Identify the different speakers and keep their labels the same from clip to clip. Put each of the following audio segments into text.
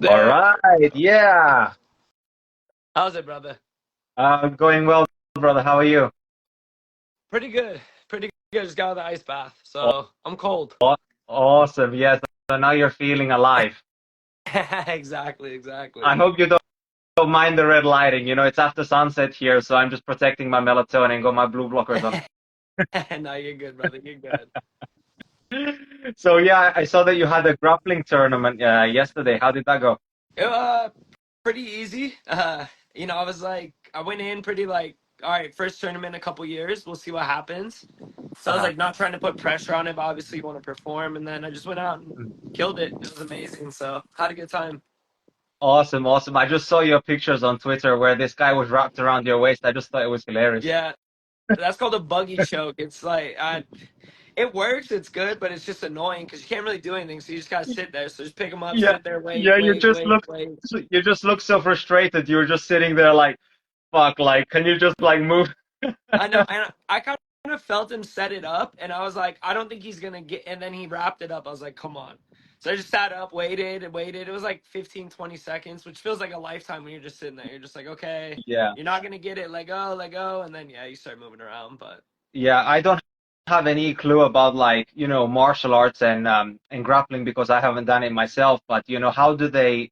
Speaker 1: All
Speaker 2: there.
Speaker 1: right, yeah.
Speaker 2: How's it, brother?
Speaker 1: Going well, brother. How are you?
Speaker 2: Pretty good. Pretty good. Just got out of the ice bath,
Speaker 1: Aw-
Speaker 2: so I'm cold.
Speaker 1: Awesome. Yes. So now you're feeling alive.
Speaker 2: Exactly, exactly.
Speaker 1: I hope you don't mind the red lighting. It's after sunset here, so I'm just protecting my melatonin, got my blue blockers on.
Speaker 2: No, you're good, brother. You're good.
Speaker 1: So yeah, I saw that you had a grappling tournament yesterday. How did that go?
Speaker 2: It, pretty easy. I went in pretty like, all right, first tournament in a couple years. We'll see what happens. So I was
Speaker 1: Uh-huh.
Speaker 2: like, not trying to put pressure on it, but obviously you want to perform. And then I just went out and killed it. It was amazing. So had a good time.
Speaker 1: Awesome, awesome. I just saw your pictures on Twitter where this guy was wrapped around your waist. I just thought it was hilarious.
Speaker 2: Yeah, that's called a buggy choke. It's like it works, it's good, but it's just annoying because you can't really do anything. So you just gotta sit there. So just pick them up,
Speaker 1: Yeah,
Speaker 2: sit there,
Speaker 1: yeah.
Speaker 2: wait.
Speaker 1: You just look so frustrated. You were just sitting there like, fuck. Like, can you just like move?
Speaker 2: I know, and I kind of felt him set it up, and I was like, I don't think he's gonna get. And then he wrapped it up. I was like, come on. So I just sat up, waited and waited. It was like 15, 20 seconds, which feels like a lifetime when you're just sitting there. You're just like, okay,
Speaker 1: Yeah.
Speaker 2: you're not gonna get it. Let go, and then yeah, you start moving around. But
Speaker 1: Yeah, I don't have any clue about like, martial arts and grappling because I haven't done it myself, but how do they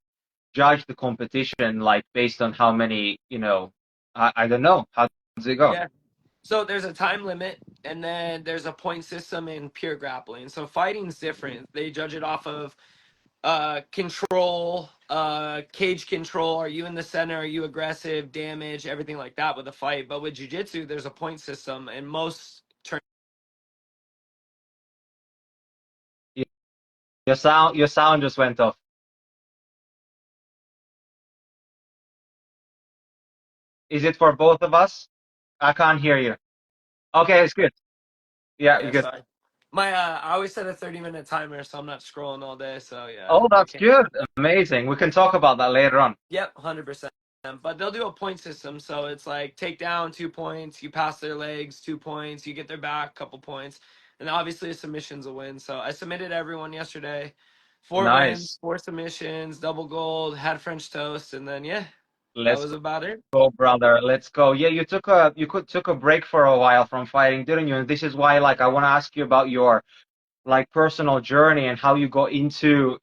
Speaker 1: judge the competition like based on how many, I don't know. How does it go?
Speaker 2: yeah. So there's a time limit, and then there's a point system in pure grappling. So fighting's different. They judge it off of control, cage control. Are you in the center? Are you aggressive? Damage, everything like that with a fight. But with jujitsu, there's a point system, and most
Speaker 1: Y- your sound just went off. Is it for both of us? I can't hear you. Okay, it's good. Yeah, you're
Speaker 2: yeah,
Speaker 1: good.
Speaker 2: sorry. My I always set a 30-minute timer, so I'm not scrolling all day. So yeah,
Speaker 1: Oh,
Speaker 2: I
Speaker 1: that's
Speaker 2: can't.
Speaker 1: good. Amazing. We can talk about that later on.
Speaker 2: Yep, 100%. But they'll do a point system, so it's like take down 2 points, you pass their legs 2 points, you get their back couple points, and obviously a submission's a win. So I submitted everyone yesterday, 4 wins,
Speaker 1: Nice.
Speaker 2: 4 submissions, double gold, had French toast, and then yeah, that
Speaker 1: Let's
Speaker 2: was about it.
Speaker 1: go, brother. Let's go. Yeah, you took a break for a while from fighting, didn't you? And this is why, like, I want to ask you about your like personal journey and how you got into,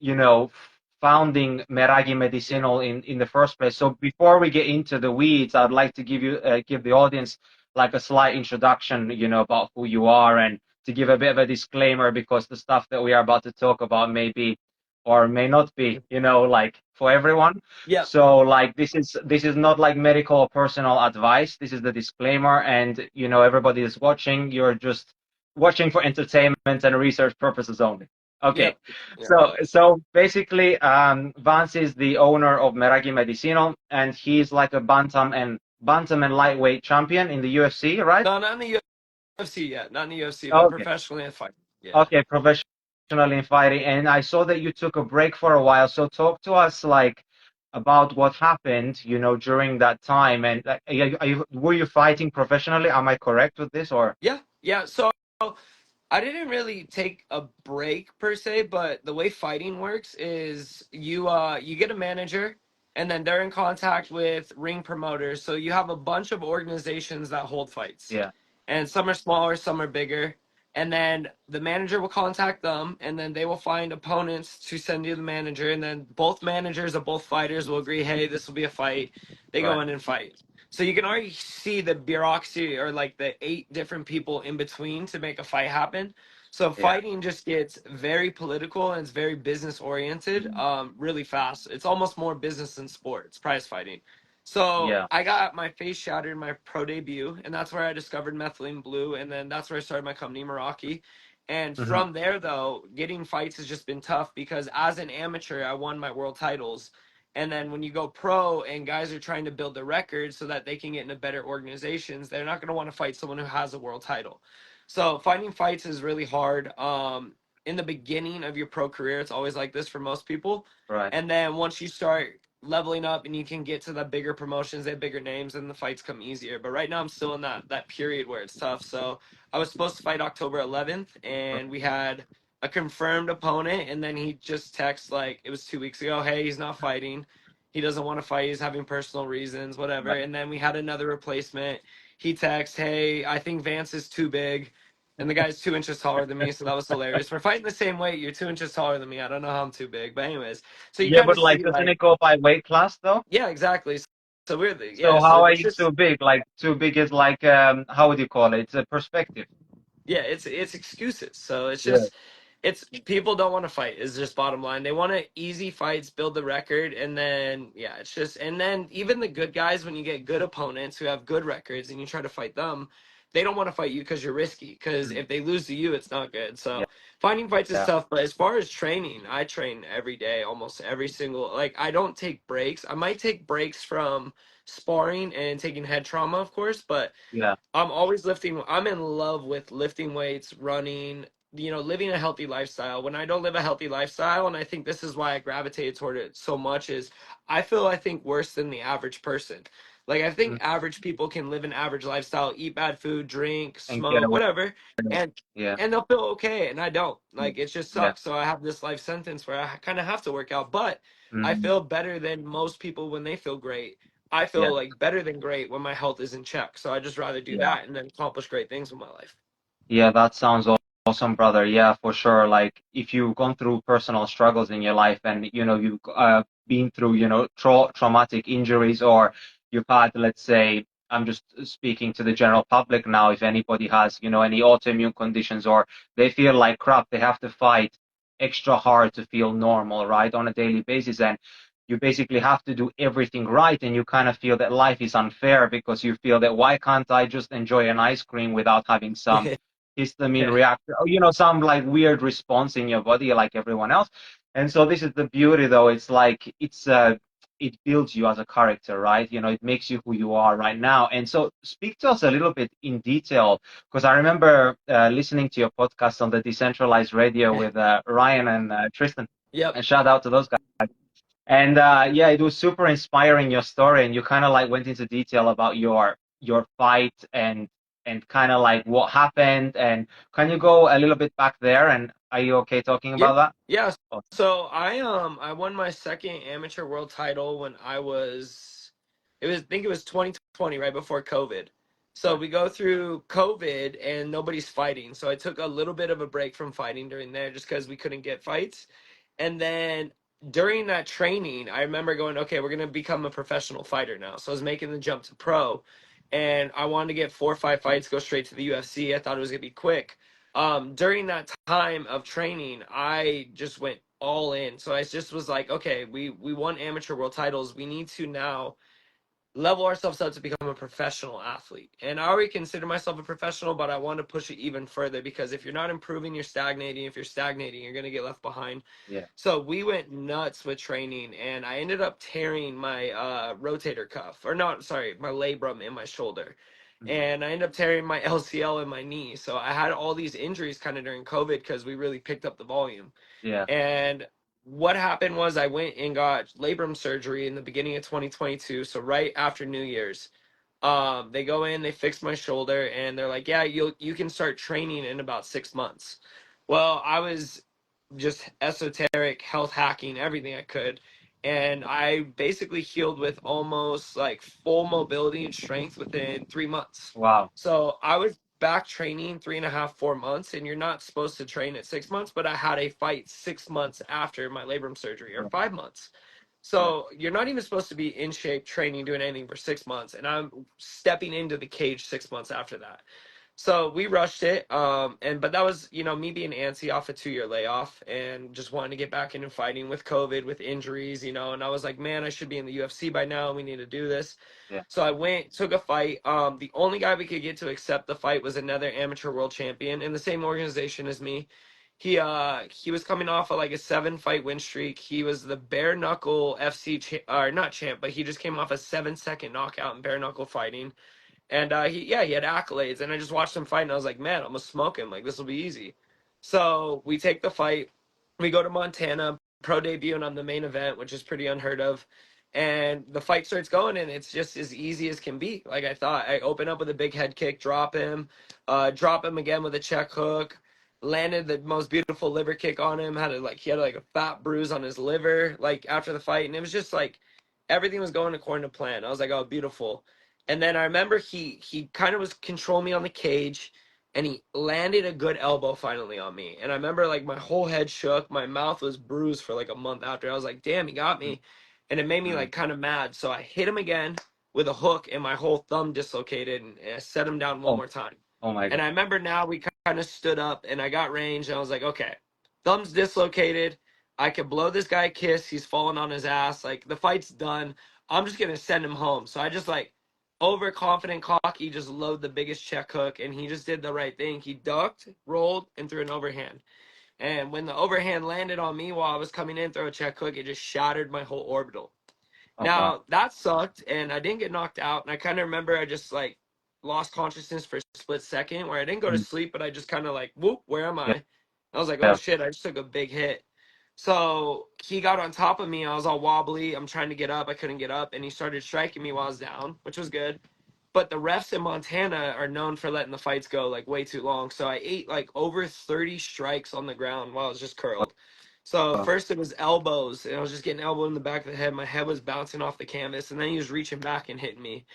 Speaker 1: founding Meraki
Speaker 2: Yeah,
Speaker 1: Medicinal in the first place. So before we get into the weeds, I'd like to give the audience like a slight introduction, about who you are and to give a bit of a disclaimer because the stuff that we are about to talk about may be or may not be, like for everyone.
Speaker 2: yeah,
Speaker 1: So like this is not like medical or personal advice. This is the disclaimer, and everybody is watching. You're just watching for entertainment and research purposes only.
Speaker 2: yeah,
Speaker 1: Okay,
Speaker 2: yeah.
Speaker 1: so basically, Vance is the owner of Meraki Medicinal, and he's like a bantam and lightweight champion in the UFC, right?
Speaker 2: No, not in the UFC yet, not in the UFC, but
Speaker 1: Okay,
Speaker 2: professionally in fighting. Yeah.
Speaker 1: okay, professionally in fighting, and I saw that you took a break for a while. So talk to us like about what happened, during that time, and were you fighting professionally? Am I correct with this, or?
Speaker 2: Yeah, yeah. So I didn't really take a break per se, but the way fighting works is you get a manager and then they're in contact with ring promoters. So you have a bunch of organizations that hold fights.
Speaker 1: Yeah,
Speaker 2: And some are smaller, some are bigger. And then the manager will contact them and then they will find opponents to send you the manager and then both managers of both fighters will agree, "Hey, this will be a fight." They
Speaker 1: right.
Speaker 2: go in and fight. So you can already see the bureaucracy or like the 8 different people in between to make a fight happen. So
Speaker 1: Yeah,
Speaker 2: fighting just gets very political and it's very business oriented, really fast. It's almost more business than sports, prize fighting. So
Speaker 1: yeah.
Speaker 2: I got my face shattered in my pro debut, and that's where I discovered Methylene Blue, and then that's where I started my company, Meraki. And
Speaker 1: Hmm.
Speaker 2: from there, though, getting fights has just been tough because as an amateur, I won my world titles. And then when you go pro and guys are trying to build the record so that they can get into better organizations, they're not going to want to fight someone who has a world title. So finding fights is really hard. In the beginning of your pro career, it's always like this for most people.
Speaker 1: Right.
Speaker 2: And then once you start leveling up and you can get to the bigger promotions, they have bigger names, and the fights come easier. But right now, I'm still in that period where it's tough. So I was supposed to fight October 11th, and we had a confirmed opponent, and then he just texts like it was 2 weeks ago, hey, he's not fighting. He doesn't want to fight. He's having personal reasons, whatever.
Speaker 1: Yeah.
Speaker 2: And then we had another replacement. He texts, hey, I think Vance is too big. And the guy's 2 inches taller than me, so that was hilarious. We're fighting the same weight. You're 2 inches taller than me. I don't know how I'm too big, but anyways, so you
Speaker 1: Yeah,
Speaker 2: kind
Speaker 1: but
Speaker 2: of
Speaker 1: like,
Speaker 2: see
Speaker 1: doesn't
Speaker 2: like,
Speaker 1: it go by weight class though?
Speaker 2: yeah, exactly. So we're the, yeah.
Speaker 1: So
Speaker 2: So
Speaker 1: how are
Speaker 2: it's
Speaker 1: you too
Speaker 2: just
Speaker 1: big? Like too big is like how would you call it? It's a perspective.
Speaker 2: yeah, it's excuses. So it's
Speaker 1: Yeah.
Speaker 2: just it's people don't want to fight is just bottom line. They want to easy fights, build the record, and then yeah, it's just and then even the good guys when you get good opponents who have good records and you try to fight them, they don't want to fight you because you're risky. Because
Speaker 1: Mm.
Speaker 2: if they lose to you, it's not good.
Speaker 1: Yeah.
Speaker 2: So finding fights is
Speaker 1: Yeah.
Speaker 2: tough. But as far as training, I train every day, almost every single like I don't take breaks. I might take breaks from sparring and taking head trauma, of course, but
Speaker 1: Yeah.
Speaker 2: I'm always lifting. I'm in love with lifting weights, running, living a healthy lifestyle. When I don't live a healthy lifestyle, and I think this is why I gravitated toward it so much, is I think worse than the average person. Like I think
Speaker 1: Mm.
Speaker 2: average people can live an average lifestyle, eat bad food, drink,
Speaker 1: And get
Speaker 2: smoke,
Speaker 1: away.
Speaker 2: whatever, and
Speaker 1: Yeah.
Speaker 2: and they'll feel okay, and I don't. Like it just
Speaker 1: Yeah.
Speaker 2: sucks. So I have this life sentence where I kind of have to work out, but I
Speaker 1: Mm.
Speaker 2: feel better than most people when they feel great. I
Speaker 1: Yeah.
Speaker 2: feel like better than great when my health is in check. So I just rather do
Speaker 1: Yeah.
Speaker 2: that and then accomplish great things with my life.
Speaker 1: Yeah, that sounds awesome, brother. Yeah, for sure. Like if you've gone through personal struggles in your life and you've been through traumatic injuries, or you've had, let's say, I'm just speaking to the general public now, if anybody has any autoimmune conditions, or they feel like crap, they have to fight extra hard to feel normal, right, on a daily basis, and you basically have to do everything right, and you kind of feel that life is unfair because you feel that why can't I just enjoy an ice cream without having some histamine
Speaker 2: Yeah.
Speaker 1: reaction, or some like weird response in your body like everyone else. And so this is the beauty, though. It's like it builds you as a character, right? It makes you who you are right now. And so speak to us a little bit in detail, because I remember listening to your podcast on the decentralized radio with Ryan and Tristan,
Speaker 2: Yep.
Speaker 1: and shout out to those guys. And yeah, it was super inspiring, your story, and you kind of like went into detail about your fight and kind of like what happened. And can you go a little bit back there? And are you okay talking
Speaker 2: Yeah.
Speaker 1: about that?
Speaker 2: Yeah.
Speaker 1: Oh,
Speaker 2: So I won my second amateur world title when I think it was 2020, right before COVID. So
Speaker 1: okay.
Speaker 2: we go through COVID and nobody's fighting. So I took a little bit of a break from fighting during there just because we couldn't get fights. And then during that training, I remember going, okay, we're gonna become a professional fighter now. So I was making the jump to pro, and I wanted to get 4 or 5 fights, go straight to the UFC. I thought it was gonna be quick. During that time of training, I just went all in. So I just was like, okay, we won amateur world titles. We need to now level ourselves up to become a professional athlete. And I already consider myself a professional, but I want to push it even further because if you're not improving, you're stagnating. If you're stagnating, you're going to get left behind.
Speaker 1: Yeah.
Speaker 2: So we went nuts with training, and I ended up tearing my rotator cuff, or not, sorry, my labrum in my shoulder.
Speaker 1: Mhm.
Speaker 2: And I ended up tearing my LCL in my knee. So I had all these injuries kind of during COVID because we really picked up the volume.
Speaker 1: Yeah.
Speaker 2: And what happened was I went and got labrum surgery in the beginning of 2022, so right after New Year's. They go in, they fix my shoulder, and they're like, "Yeah, you can start training in about 6 months." Well, I was just esoteric health hacking everything I could, and I basically healed with almost like full mobility and strength within 3 months.
Speaker 1: Wow.
Speaker 2: So I was back training 3.5, 4 months, and you're not supposed to train at 6 months, but I had a fight 6 months after my labrum surgery, or
Speaker 1: Yeah.
Speaker 2: 5 months.
Speaker 1: Yeah.
Speaker 2: So you're not even supposed to be in shape, training, doing anything for 6 months, and I'm stepping into the cage 6 months after that. So we rushed it, but that was me being antsy off a 2 year layoff and just wanting to get back into fighting with COVID, with injuries, and I was like, man, I should be in the UFC by now. We need to do this.
Speaker 1: Yeah.
Speaker 2: So I went, took a fight. The only guy we could get to accept the fight was another amateur world champion in the same organization as me. He was coming off of like a 7 fight win streak. He was the bare knuckle FC or not champ, but he just came off a 7 second knockout in bare knuckle fighting. And he had accolades, and I just watched him fight, and I was like, man, I'm gonna smoke him. Like this will be easy. So we take the fight. We go to Montana, pro debut, and I'm the main event, which is pretty unheard of. And the fight starts going, and it's just as easy as can be. Like I thought, I open up with a big head kick, drop him again with a check hook. landed the most beautiful liver kick on him. He had like a fat bruise on his liver like after the fight, and it was just like everything was going according to plan. I was like, oh, beautiful. And then I remember he kind of was controlling me on the cage, and he landed a good elbow finally on me. And I remember like my whole head shook, my mouth was bruised for like a month after. I was like, damn, he got me, and it made me
Speaker 1: Mm.
Speaker 2: like kind of mad. So I hit him again with a hook, and my whole thumb dislocated, and I set him down one
Speaker 1: Oh,
Speaker 2: more time.
Speaker 1: oh my
Speaker 2: And
Speaker 1: God.
Speaker 2: I remember now we kind of stood up and I got range and I was like, okay, thumb's dislocated. I could blow this guy a kiss. He's falling on his ass. Like the fight's done. I'm just gonna send him home. So I just like overconfident cocky, just load the biggest check hook and he just did the right thing. He ducked, rolled, and threw an overhand. And when the overhand landed on me while I was coming in, throw a check hook, it just shattered my whole orbital.
Speaker 1: Oh wow.
Speaker 2: Now that sucked, and I didn't get knocked out. And I kind of remember I just like lost consciousness for a split second, where I didn't go to
Speaker 1: Mm.
Speaker 2: sleep, but I just kind of like, whoop, where am
Speaker 1: Yeah.
Speaker 2: I? I was like, oh
Speaker 1: Yeah.
Speaker 2: shit, I just took a big hit. So he got on top of me. I was all wobbly. I'm trying to get up. I couldn't get up, and he started striking me while I was down, which was good. But the refs in Montana are known for letting the fights go like way too long. So I ate like over 30 strikes on the ground while I was just curled. So
Speaker 1: Wow.
Speaker 2: first it was elbows, and I was just getting elbowed in the back of the head. My head was bouncing off the canvas, and then he was reaching back and hitting me.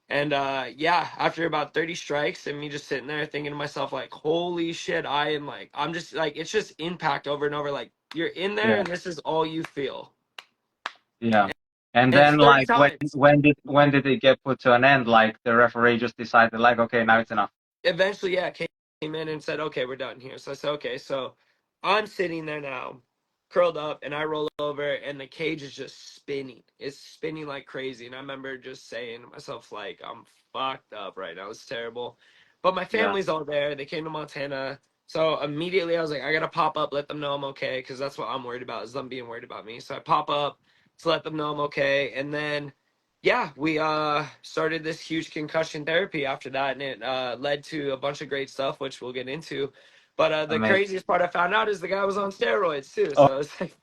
Speaker 2: And yeah, after about 30 strikes and me just sitting there thinking to myself, like, holy shit, I'm just like, it's just impact over and over. Like, you're in there
Speaker 1: Yeah.
Speaker 2: and this is all you feel.
Speaker 1: Yeah. And
Speaker 2: And it's
Speaker 1: then
Speaker 2: 30
Speaker 1: like
Speaker 2: times.
Speaker 1: when did it get put to an end? Like the referee just decided like, okay, now it's enough.
Speaker 2: Eventually, yeah, came in and said, okay, we're done here. So I said, okay. So I'm sitting there now, curled up, and I roll over, and the cage is just spinning. It's spinning like crazy. And I remember just saying to myself, like, I'm fucked up right now. It's terrible. But my
Speaker 1: Yeah.
Speaker 2: family's all there. They came to Montana. So immediately I was like, I gotta pop up, let them know I'm okay, because that's what I'm worried about, is them being worried about me. So I pop up to let them know I'm okay. And then yeah, we started this huge concussion therapy after that, and it led to a bunch of great stuff, which we'll get into. But the
Speaker 1: Amazing.
Speaker 2: craziest part I found out is the guy was on steroids too.
Speaker 1: Oh,
Speaker 2: So it's like,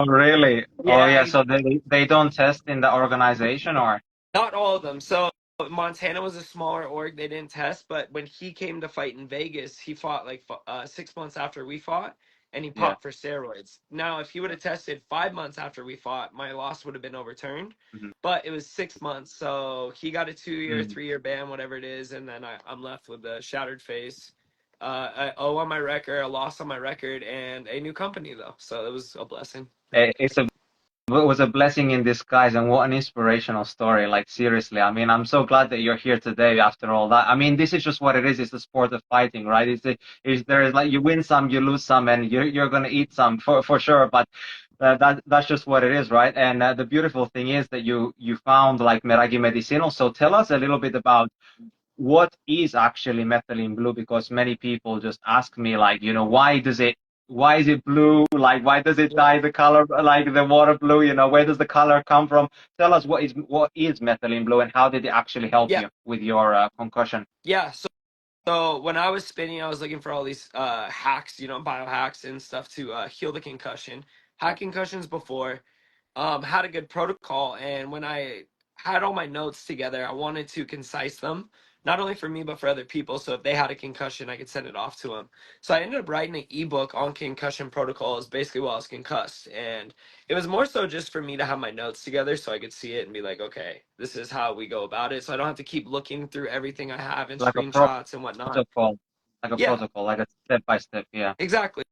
Speaker 1: really? Oh
Speaker 2: yeah,
Speaker 1: yeah. So they don't test in the organization or
Speaker 2: not all of them. So Montana was a smaller org; they didn't test. But when he came to fight in Vegas, he fought like 6 months after we fought, and he
Speaker 1: yeah.
Speaker 2: popped for steroids. Now, if he would have tested 5 months after we fought, my loss would have been overturned.
Speaker 1: Mhm.
Speaker 2: But it was 6 months, so he got a 2 year,
Speaker 1: Mm.
Speaker 2: 3 year ban, whatever it is, and then I'm left with a shattered face, a O on my record, a loss on my record, and a new company though. So it was a blessing.
Speaker 1: It's a it was a blessing in disguise, and what an inspirational story. Like seriously, I mean, I'm so glad that you're here today after all that. I mean, this is just what it is. It's the sport of fighting, right? There is like you win some, you lose some, and you're gonna eat some for sure. But that's just what it is, right? And the beautiful thing is that you found like Meraki Medicinal. So tell us a little bit about what is actually methylene blue, because many people just ask me like, why is it blue? Like, why does it
Speaker 2: Yeah,
Speaker 1: dye the color like the water blue? Where does the color come from? Tell us what is methylene blue and how did it actually help
Speaker 2: yeah,
Speaker 1: you with your concussion?
Speaker 2: yeah. So when I was spinning, I was looking for all these hacks, biohacks and stuff to heal the concussion. Had concussions before, had a good protocol, and when I had all my notes together, I wanted to concise them, not only for me but for other people. So if they had a concussion, I could send it off to them. So I ended up writing an ebook on concussion protocols, basically while I was concussed, and it was more so just for me to have my notes together so I could see it and be like, okay, this is how we go about it. So I don't have to keep looking through everything I have and
Speaker 1: Like a
Speaker 2: screenshots and whatnot.
Speaker 1: protocol, like a
Speaker 2: Yeah,
Speaker 1: protocol, like a step by step. Yeah.
Speaker 2: exactly.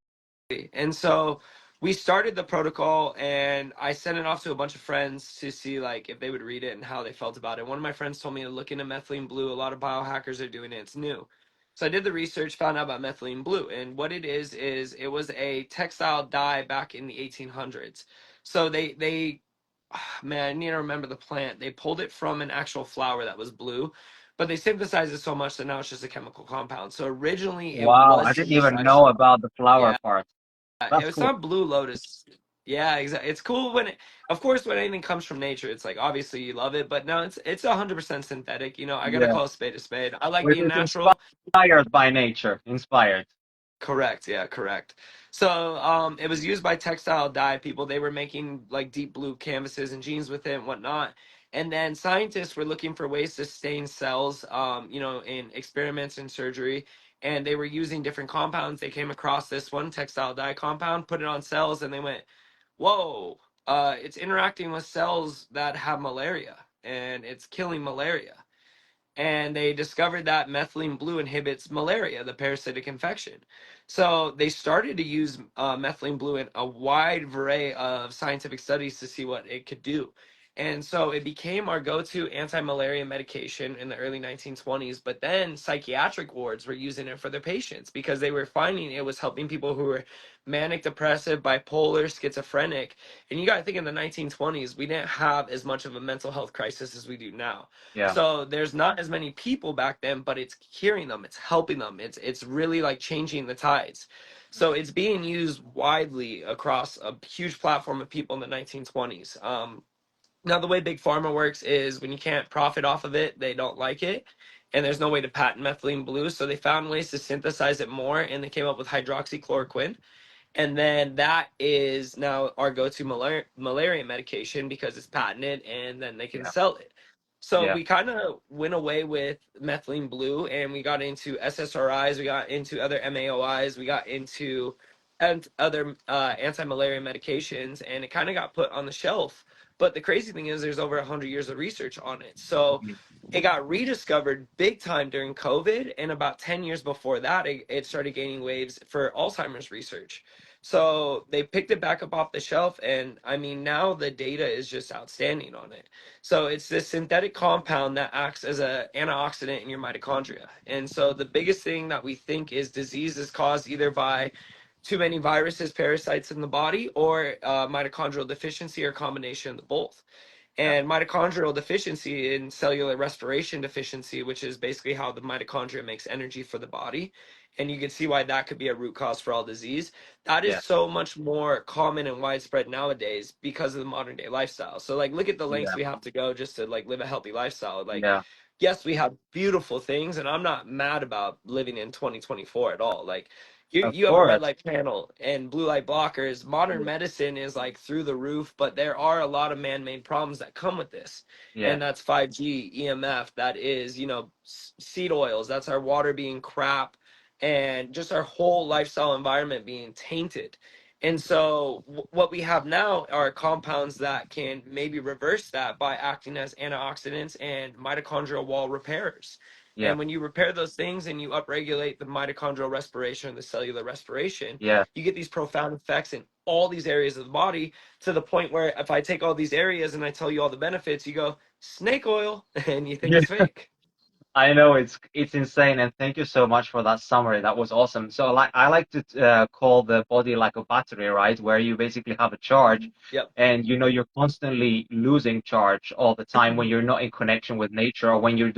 Speaker 2: And so we started the protocol and I sent it off to a bunch of friends to see like if they would read it and how they felt about it. One of my friends told me to look into methylene blue. A lot of biohackers are doing it. It's new. So I did the research, found out about methylene blue. And what it is it was a textile dye back in the 1800s. So they man, I need to remember the plant. They pulled it from an actual flower that was blue, but they synthesized it so much that now it's just a chemical compound. So originally it
Speaker 1: Wow,
Speaker 2: was
Speaker 1: I didn't even
Speaker 2: synthesized.
Speaker 1: know about the flower
Speaker 2: Yeah,
Speaker 1: part. That's
Speaker 2: it's
Speaker 1: cool.
Speaker 2: not Blue Lotus. Yeah, exactly. It's cool of course, when anything comes from nature, it's like obviously you love it, but no, it's 100% synthetic. I gotta
Speaker 1: Yeah.
Speaker 2: call a spade a spade. I like
Speaker 1: Which
Speaker 2: being
Speaker 1: is
Speaker 2: natural.
Speaker 1: inspired by nature. Inspired.
Speaker 2: Correct. Yeah, correct. So, it was used by textile dye people. They were making like deep blue canvases and jeans with it and whatnot. And then scientists were looking for ways to stain cells, in experiments and surgery. and they were using different compounds. They came across this one textile dye compound, put it on cells, and they went, whoa, it's interacting with cells that have malaria and it's killing malaria. And they discovered that methylene blue inhibits malaria, the parasitic infection. So they started to use methylene blue in a wide array of scientific studies to see what it could do. And so it became our go-to anti-malaria medication in the early 1920s. But then psychiatric wards were using it for their patients because they were finding it was helping people who were manic depressive, bipolar, schizophrenic. And you got to think in the 1920s, we didn't have as much of a mental health crisis as we do now.
Speaker 1: Yeah.
Speaker 2: So there's not as many people back then, but it's curing them, it's helping them, it's really like changing the tides. So it's being used widely across a huge platform of people in the 1920s. Now the way big pharma works is when you can't profit off of it, they don't like it, and there's no way to patent methylene blue. So they found ways to synthesize it more, and they came up with hydroxychloroquine, and then that is now our go-to malaria medication because it's patented and then they can
Speaker 1: Yeah.
Speaker 2: sell it. So
Speaker 1: Yeah.
Speaker 2: we kind of went away with methylene blue and we got into SSRIs, we got into other MAOIs, we got into and other anti-malaria medications, and it kind of got put on the shelf. But the crazy thing is there's over 100 years of research on it. So
Speaker 1: Mhm.
Speaker 2: it got rediscovered big time during COVID, and about 10 years before that, it started gaining waves for Alzheimer's research. So they picked it back up off the shelf, and I mean, now the data is just outstanding on it. So it's this synthetic compound that acts as an antioxidant in your mitochondria. And so the biggest thing that we think is disease is caused either by too many viruses, parasites in the body, or mitochondrial deficiency, or combination of the both.
Speaker 1: Yeah.
Speaker 2: And mitochondrial deficiency and cellular respiration deficiency, which is basically how the mitochondria makes energy for the body. And you can see why that could be a root cause for all disease. That is
Speaker 1: Yeah.
Speaker 2: so much more common and widespread nowadays because of the modern day lifestyle. So like look at the lengths
Speaker 1: Yeah.
Speaker 2: we have to go just to like live a healthy lifestyle. Like
Speaker 1: Yeah.
Speaker 2: yes, we have beautiful things, and I'm not mad about living in 2024 at all. Like
Speaker 1: Of
Speaker 2: you have a red
Speaker 1: course.
Speaker 2: light panel and blue light blockers. Modern
Speaker 1: Yeah.
Speaker 2: medicine is like through the roof, but there are a lot of man-made problems that come with this.
Speaker 1: Yeah.
Speaker 2: And that's 5G, EMF, that is, seed oils, that's our water being crap, and just our whole lifestyle environment being tainted. And so what we have now are compounds that can maybe reverse that by acting as antioxidants and mitochondrial wall repairers.
Speaker 1: Yeah.
Speaker 2: And when you repair those things and you upregulate the mitochondrial respiration, the cellular respiration,
Speaker 1: Yeah.
Speaker 2: you get these profound effects in all these areas of the body, to the point where if I take all these areas and I tell you all the benefits, you go, snake oil, and you think
Speaker 1: Yeah.
Speaker 2: it's fake.
Speaker 1: I know it's insane, and thank you so much for that summary. That was awesome. So like I like to call the body like a battery, right? Where you basically have a charge,
Speaker 2: Yep.
Speaker 1: and you're constantly losing charge all the time when you're not in connection with nature, or when you're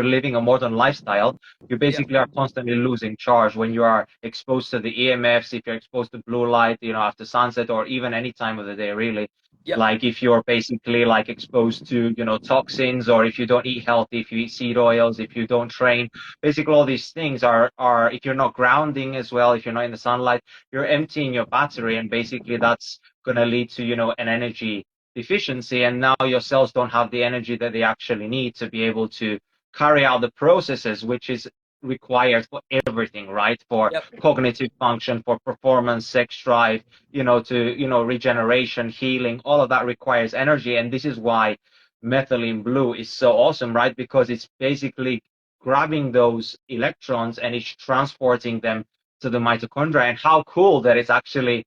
Speaker 1: living a modern lifestyle. You
Speaker 2: Yep.
Speaker 1: basically are constantly losing charge when you are exposed to the EMFs, if you're exposed to blue light, after sunset, or even any time of the day, really.
Speaker 2: Yep.
Speaker 1: Like if you're basically like exposed to, toxins, or if you don't eat healthy, if you eat seed oils, if you don't train, basically all these things are if you're not grounding as well, if you're not in the sunlight, you're emptying your battery, and basically that's going to lead to, an energy deficiency. And now your cells don't have the energy that they actually need to be able to carry out the processes, which is required for everything, right? For
Speaker 2: Yep.
Speaker 1: cognitive function, for performance, sex drive, regeneration, healing, all of that requires energy. And this is why methylene blue is so awesome, right? Because it's basically grabbing those electrons and it's transporting them to the mitochondria. And how cool that it's actually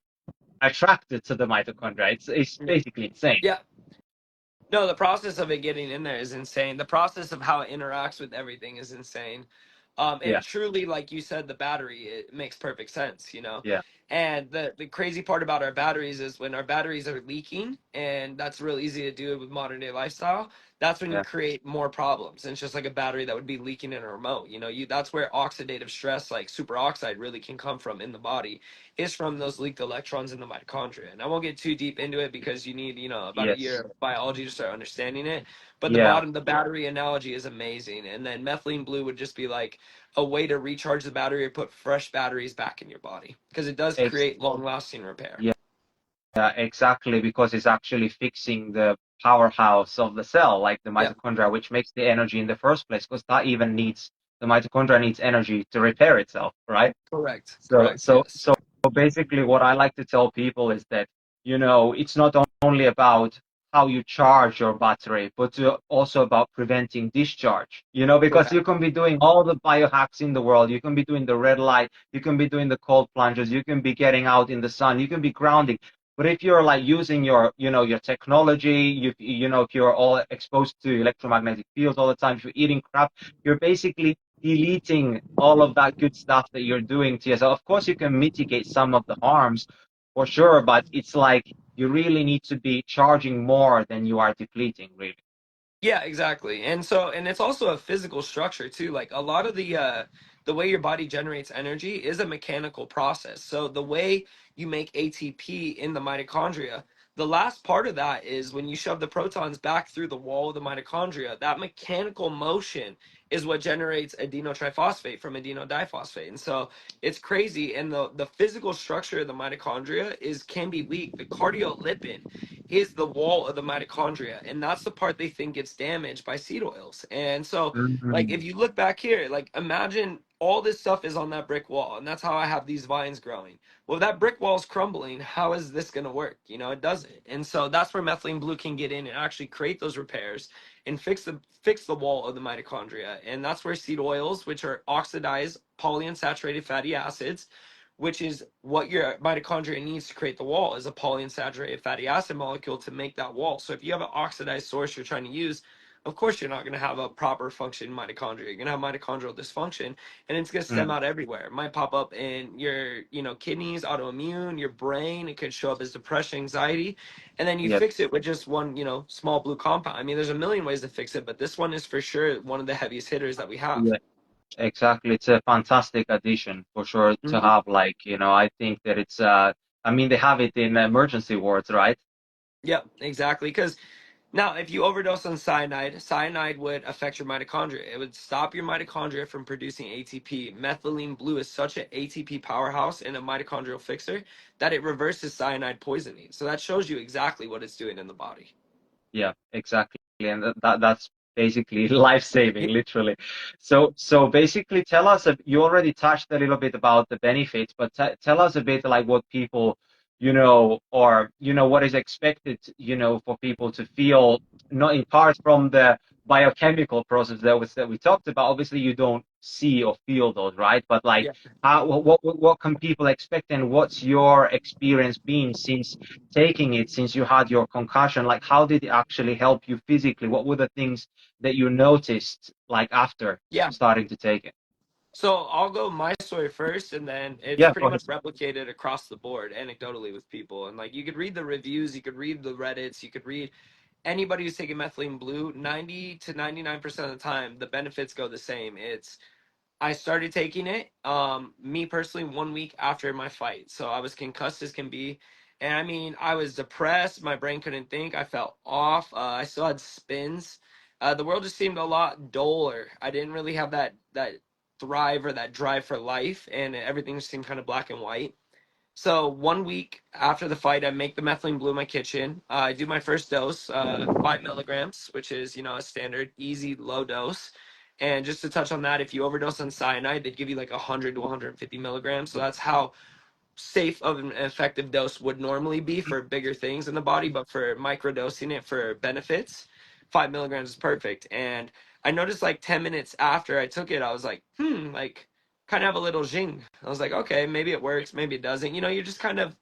Speaker 1: attracted to the mitochondria. It's basically insane.
Speaker 2: Yeah. No, the process of it getting in there is insane. The process of how it interacts with everything is insane.
Speaker 1: Yeah,
Speaker 2: And truly, like you said, the battery, it makes perfect sense.
Speaker 1: yeah,
Speaker 2: And the crazy part about our batteries is when our batteries are leaking, and that's real easy to do with modern day lifestyle. That's when you
Speaker 1: yeah.
Speaker 2: create more problems. And it's just like a battery that would be leaking in a remote. That's where oxidative stress, like superoxide, really can come from in the body, is from those leaked electrons in the mitochondria. And I won't get too deep into it because you need, about a year
Speaker 1: Yes.
Speaker 2: of biology to start understanding it. But
Speaker 1: Yeah.
Speaker 2: the battery analogy is amazing. And then methylene blue would just be like a way to recharge the battery or put fresh batteries back in your body because it does
Speaker 1: Ex
Speaker 2: create long lasting repair.
Speaker 1: yeah, exactly, because it's actually fixing the powerhouse of the cell, like the
Speaker 2: Yep.
Speaker 1: mitochondria, which makes the energy in the first place, because that even needs the mitochondria needs energy to repair itself, right?
Speaker 2: Correct.
Speaker 1: So,
Speaker 2: Correct.
Speaker 1: so,
Speaker 2: Yes.
Speaker 1: so basically, what I like to tell people is that, it's not only about how you charge your battery, but also about preventing discharge, because you
Speaker 2: Correct.
Speaker 1: can be doing all the biohacks in the world. You can be doing the red light, you can be doing the cold plunges, you can be getting out in the sun, you can be grounding. But if you're like using your technology, if you're all exposed to electromagnetic fields all the time, if you're eating crap, you're basically deleting all of that good stuff that you're doing to yourself. Of course, you can mitigate some of the harms for sure, but it's like you really need to be charging more than you are depleting, really.
Speaker 2: Yeah, exactly. And it's also a physical structure too. Like a lot of the way your body generates energy is a mechanical process. So the way you make ATP in the mitochondria, the last part of that is when you shove the protons back through the wall of the mitochondria, that mechanical motion is what generates adenotriphosphate from adenodiphosphate. And so it's crazy. And the physical structure of the mitochondria is can be weak. The cardiolipin is the wall of the mitochondria, and that's the part they think gets damaged by seed oils. And so like
Speaker 1: Mhm.
Speaker 2: if you look back here, like imagine all this stuff is on that brick wall, and that's how I have these vines growing. Well, if that brick wall is crumbling, how is this going to work? It doesn't. And so that's where methylene blue can get in and actually create those repairs and fix the wall of the mitochondria. And that's where seed oils, which are oxidized polyunsaturated fatty acids, which is what your mitochondria needs to create the wall, is a polyunsaturated fatty acid molecule to make that wall. So if you have an oxidized source you're trying to use, of course you're not going to have a proper functioning mitochondria. You're going to have mitochondrial dysfunction, and it's going to stem
Speaker 1: Mm.
Speaker 2: out everywhere. It might pop up in your, kidneys, autoimmune, your brain. It could show up as depression, anxiety, and then you
Speaker 1: Yeah,
Speaker 2: fix it with just one, small blue compound. I mean, there's a million ways to fix it, but this one is for sure one of the heaviest hitters that we have.
Speaker 1: yeah, exactly. It's a fantastic addition for sure to
Speaker 2: Mhm.
Speaker 1: have. Like, I think that I mean, they have it in emergency wards, right?
Speaker 2: Yep, exactly. Because now, if you overdose on cyanide, cyanide would affect your mitochondria. It would stop your mitochondria from producing ATP. Methylene blue is such an ATP powerhouse and a mitochondrial fixer that it reverses cyanide poisoning. So that shows you exactly what it's doing in the body.
Speaker 1: Yeah, exactly. And that's basically life-saving,
Speaker 2: Yeah,
Speaker 1: literally. So basically tell us, you already touched a little bit about the benefits, but tell us a bit like what people, or what is expected, for people to feel, not in part from the biochemical process that we talked about. Obviously, you don't see or feel those, right? But like,
Speaker 2: yeah.
Speaker 1: what can people expect, and what's your experience been since taking it, since you had your concussion? Like, how did it actually help you physically? What were the things that you noticed, like, after
Speaker 2: Yeah.
Speaker 1: starting to take it?
Speaker 2: So I'll go my story first, and then it's
Speaker 1: Yeah,
Speaker 2: pretty
Speaker 1: go ahead.
Speaker 2: much replicated across the board anecdotally with people. And like you could read the reviews, you could read the Reddits, you could read anybody who's taking methylene blue. 90 to 99% of the time, the benefits go the same. I started taking it, me personally, 1 week after my fight. So I was concussed as can be. And I mean, I was depressed. My brain couldn't think. I felt off. I still had spins. The world just seemed a lot duller. I didn't really have that thrive or that drive for life, and everything just seemed kind of black and white. So 1 week after the fight, I make the methylene blue in my kitchen. I do my first dose, 5 milligrams, which is a standard easy low dose. And just to touch on that, if you overdose on cyanide, they'd give you like 100 to 150 milligrams. So that's how safe of an effective dose would normally be for bigger things in the body, but for microdosing it for benefits, 5 milligrams is perfect. And I noticed like 10 minutes after I took it, I was like, like kind of have a little zing. I was like, okay, maybe it works, maybe it doesn't. You're just kind of,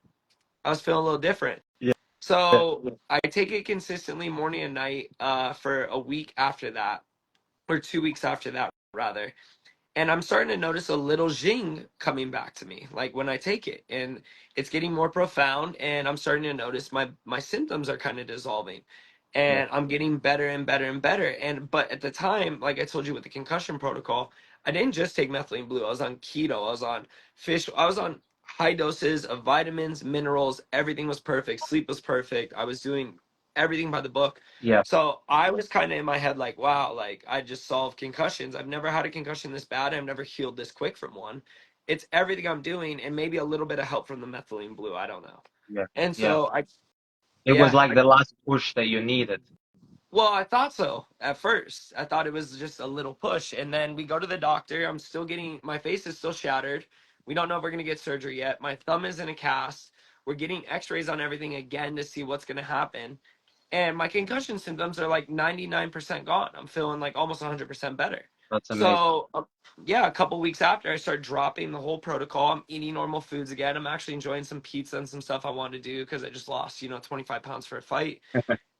Speaker 2: I was feeling a little different.
Speaker 1: Yeah,
Speaker 2: So I take it consistently morning and night for a week after that, or 2 weeks after that, rather, and I'm starting to notice a little zing coming back to me, like when I take it, and it's getting more profound. And I'm starting to notice my symptoms are kind of dissolving,
Speaker 1: yeah,
Speaker 2: and I'm getting better and better and better. And but at the time, like I told you with the concussion protocol, I didn't just take methylene blue. I was on keto. I was on fish. I was on high doses of vitamins, minerals. Everything was perfect. Sleep was perfect. I was doing everything by the book.
Speaker 1: yeah,
Speaker 2: So I was kind of in my head like, wow, like I just solved concussions. I've never had a concussion this bad. I've never healed this quick from one. It's everything I'm doing and maybe a little bit of help from the methylene blue. I don't know.
Speaker 1: yeah,
Speaker 2: And
Speaker 1: yeah.
Speaker 2: so
Speaker 1: It was
Speaker 2: yeah,
Speaker 1: like the last push that you needed.
Speaker 2: Well, I thought so at first. I thought it was just a little push. And then we go to the doctor. I'm still getting, my face is still shattered. We don't know if we're going to get surgery yet. My thumb is in a cast. We're getting x rays on everything again to see what's going to happen. And my concussion symptoms are like 99% gone. I'm feeling like almost 100% better.
Speaker 1: That's amazing.
Speaker 2: So, yeah, a couple weeks after, I start dropping the whole protocol. I'm eating normal foods again. I'm actually enjoying some pizza and some stuff I wanted to do because I just lost, 25 pounds for a fight.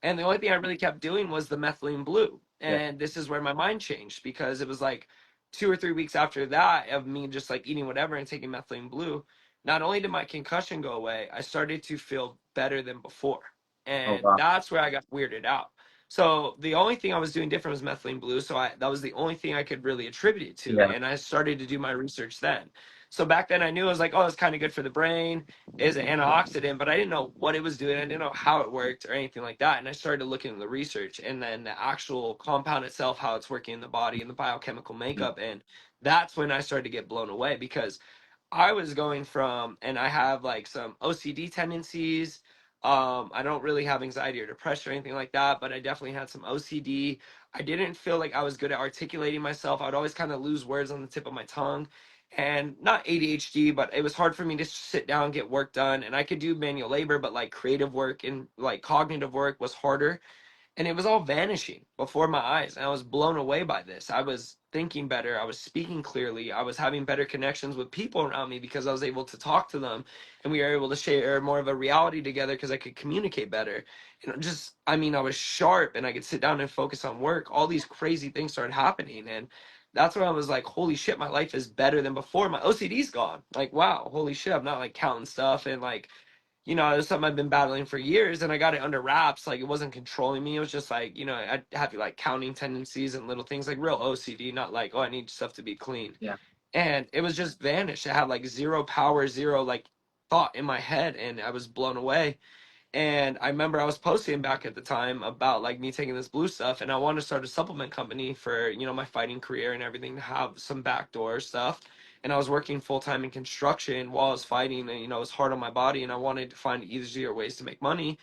Speaker 2: And the only thing I really kept doing was the methylene blue.
Speaker 1: Yeah.
Speaker 2: And this is where my mind changed because it was like 2 or 3 weeks after that of me just like eating whatever and taking methylene blue. Not only did my concussion go away, I started to feel better than before.
Speaker 1: Oh
Speaker 2: And
Speaker 1: wow.
Speaker 2: that's where I got weirded out. So the only thing I was doing different was methylene blue. So that was the only thing I could really attribute it to.
Speaker 1: Yeah.
Speaker 2: And I started to do my research then. So back then I knew it was like, oh, it's kind of good for the brain, is an antioxidant, but I didn't know what it was doing. I didn't know how it worked or anything like that. And I started looking into the research and then the actual compound itself, how it's working in the body and the biochemical makeup. And that's when I started to get blown away because I was going from, and I have like some OCD tendencies. I don't really have anxiety or depression or anything like that, but I definitely had some OCD. I didn't feel like I was good at articulating myself. I would always kind of lose words on the tip of my tongue, and not ADHD, but it was hard for me to sit down and get work done. And I could do manual labor, but like creative work and like cognitive work was harder, and it was all vanishing before my eyes, and I was blown away by this. I was thinking better, I was speaking clearly, I was having better connections with people around me because I was able to talk to them, and we were able to share more of a reality together because I could communicate better. And just, I mean, I was sharp and I could sit down and focus on work. All these crazy things started happening, and that's when I was like, holy shit, my life is better than before. My OCD's gone. Like, wow, holy shit, I'm not like counting stuff and like, it was something I've been battling for years, and I got it under wraps. Like, it wasn't controlling me. It was just like, I have like counting tendencies and little things, like real OCD, not like, oh, I need stuff to be clean.
Speaker 1: Yeah.
Speaker 2: And it was just vanished. I had like zero power, zero like thought in my head, and I was blown away. And I remember I was posting back at the time about like me taking this blue stuff, and I wanted to start a supplement company for, my fighting career and everything to have some backdoor stuff. And I was working full time in construction while I was fighting, and it was hard on my body, and I wanted to find easier ways to make money.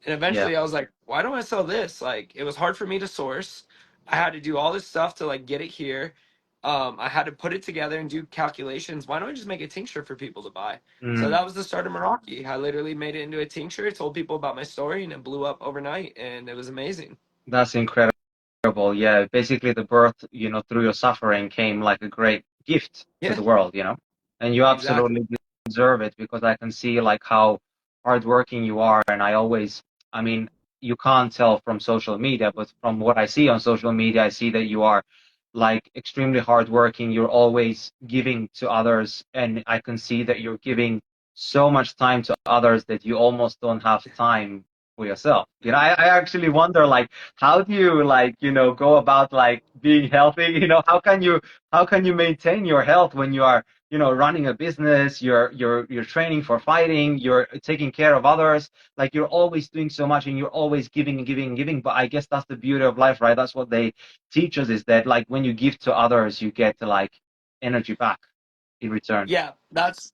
Speaker 2: And
Speaker 1: Yeah.
Speaker 2: eventually I was like, why don't I sell this? Like, it was hard for me to source. I had to do all this stuff to like get it here. I had to put it together and do calculations. Why don't I just make a tincture for people to buy? So
Speaker 1: Mm.
Speaker 2: that was the start of Meraki. I literally made it into a tincture, told people about my story, and it blew up overnight. And it was amazing.
Speaker 1: That's incredible. Yeah. Basically, the birth, through your suffering came like a great gift to
Speaker 2: Yeah,
Speaker 1: the world, and you
Speaker 2: exactly.
Speaker 1: absolutely deserve it because I can see like how hardworking you are. And I mean, you can't tell from social media, but from what I see on social media, I see that you are like extremely hardworking. You're always giving to others, and I can see that you're giving so much time to others that you almost don't have time for yourself. I actually wonder like how do you like go about like being healthy? How can you maintain your health when you are running a business, you're training for fighting, you're taking care of others, like you're always doing so much and you're always giving and giving and giving. But I guess that's the beauty of life, right? That's what they teach us, is that like when you give to others you get like energy back in return.
Speaker 2: Yeah, that's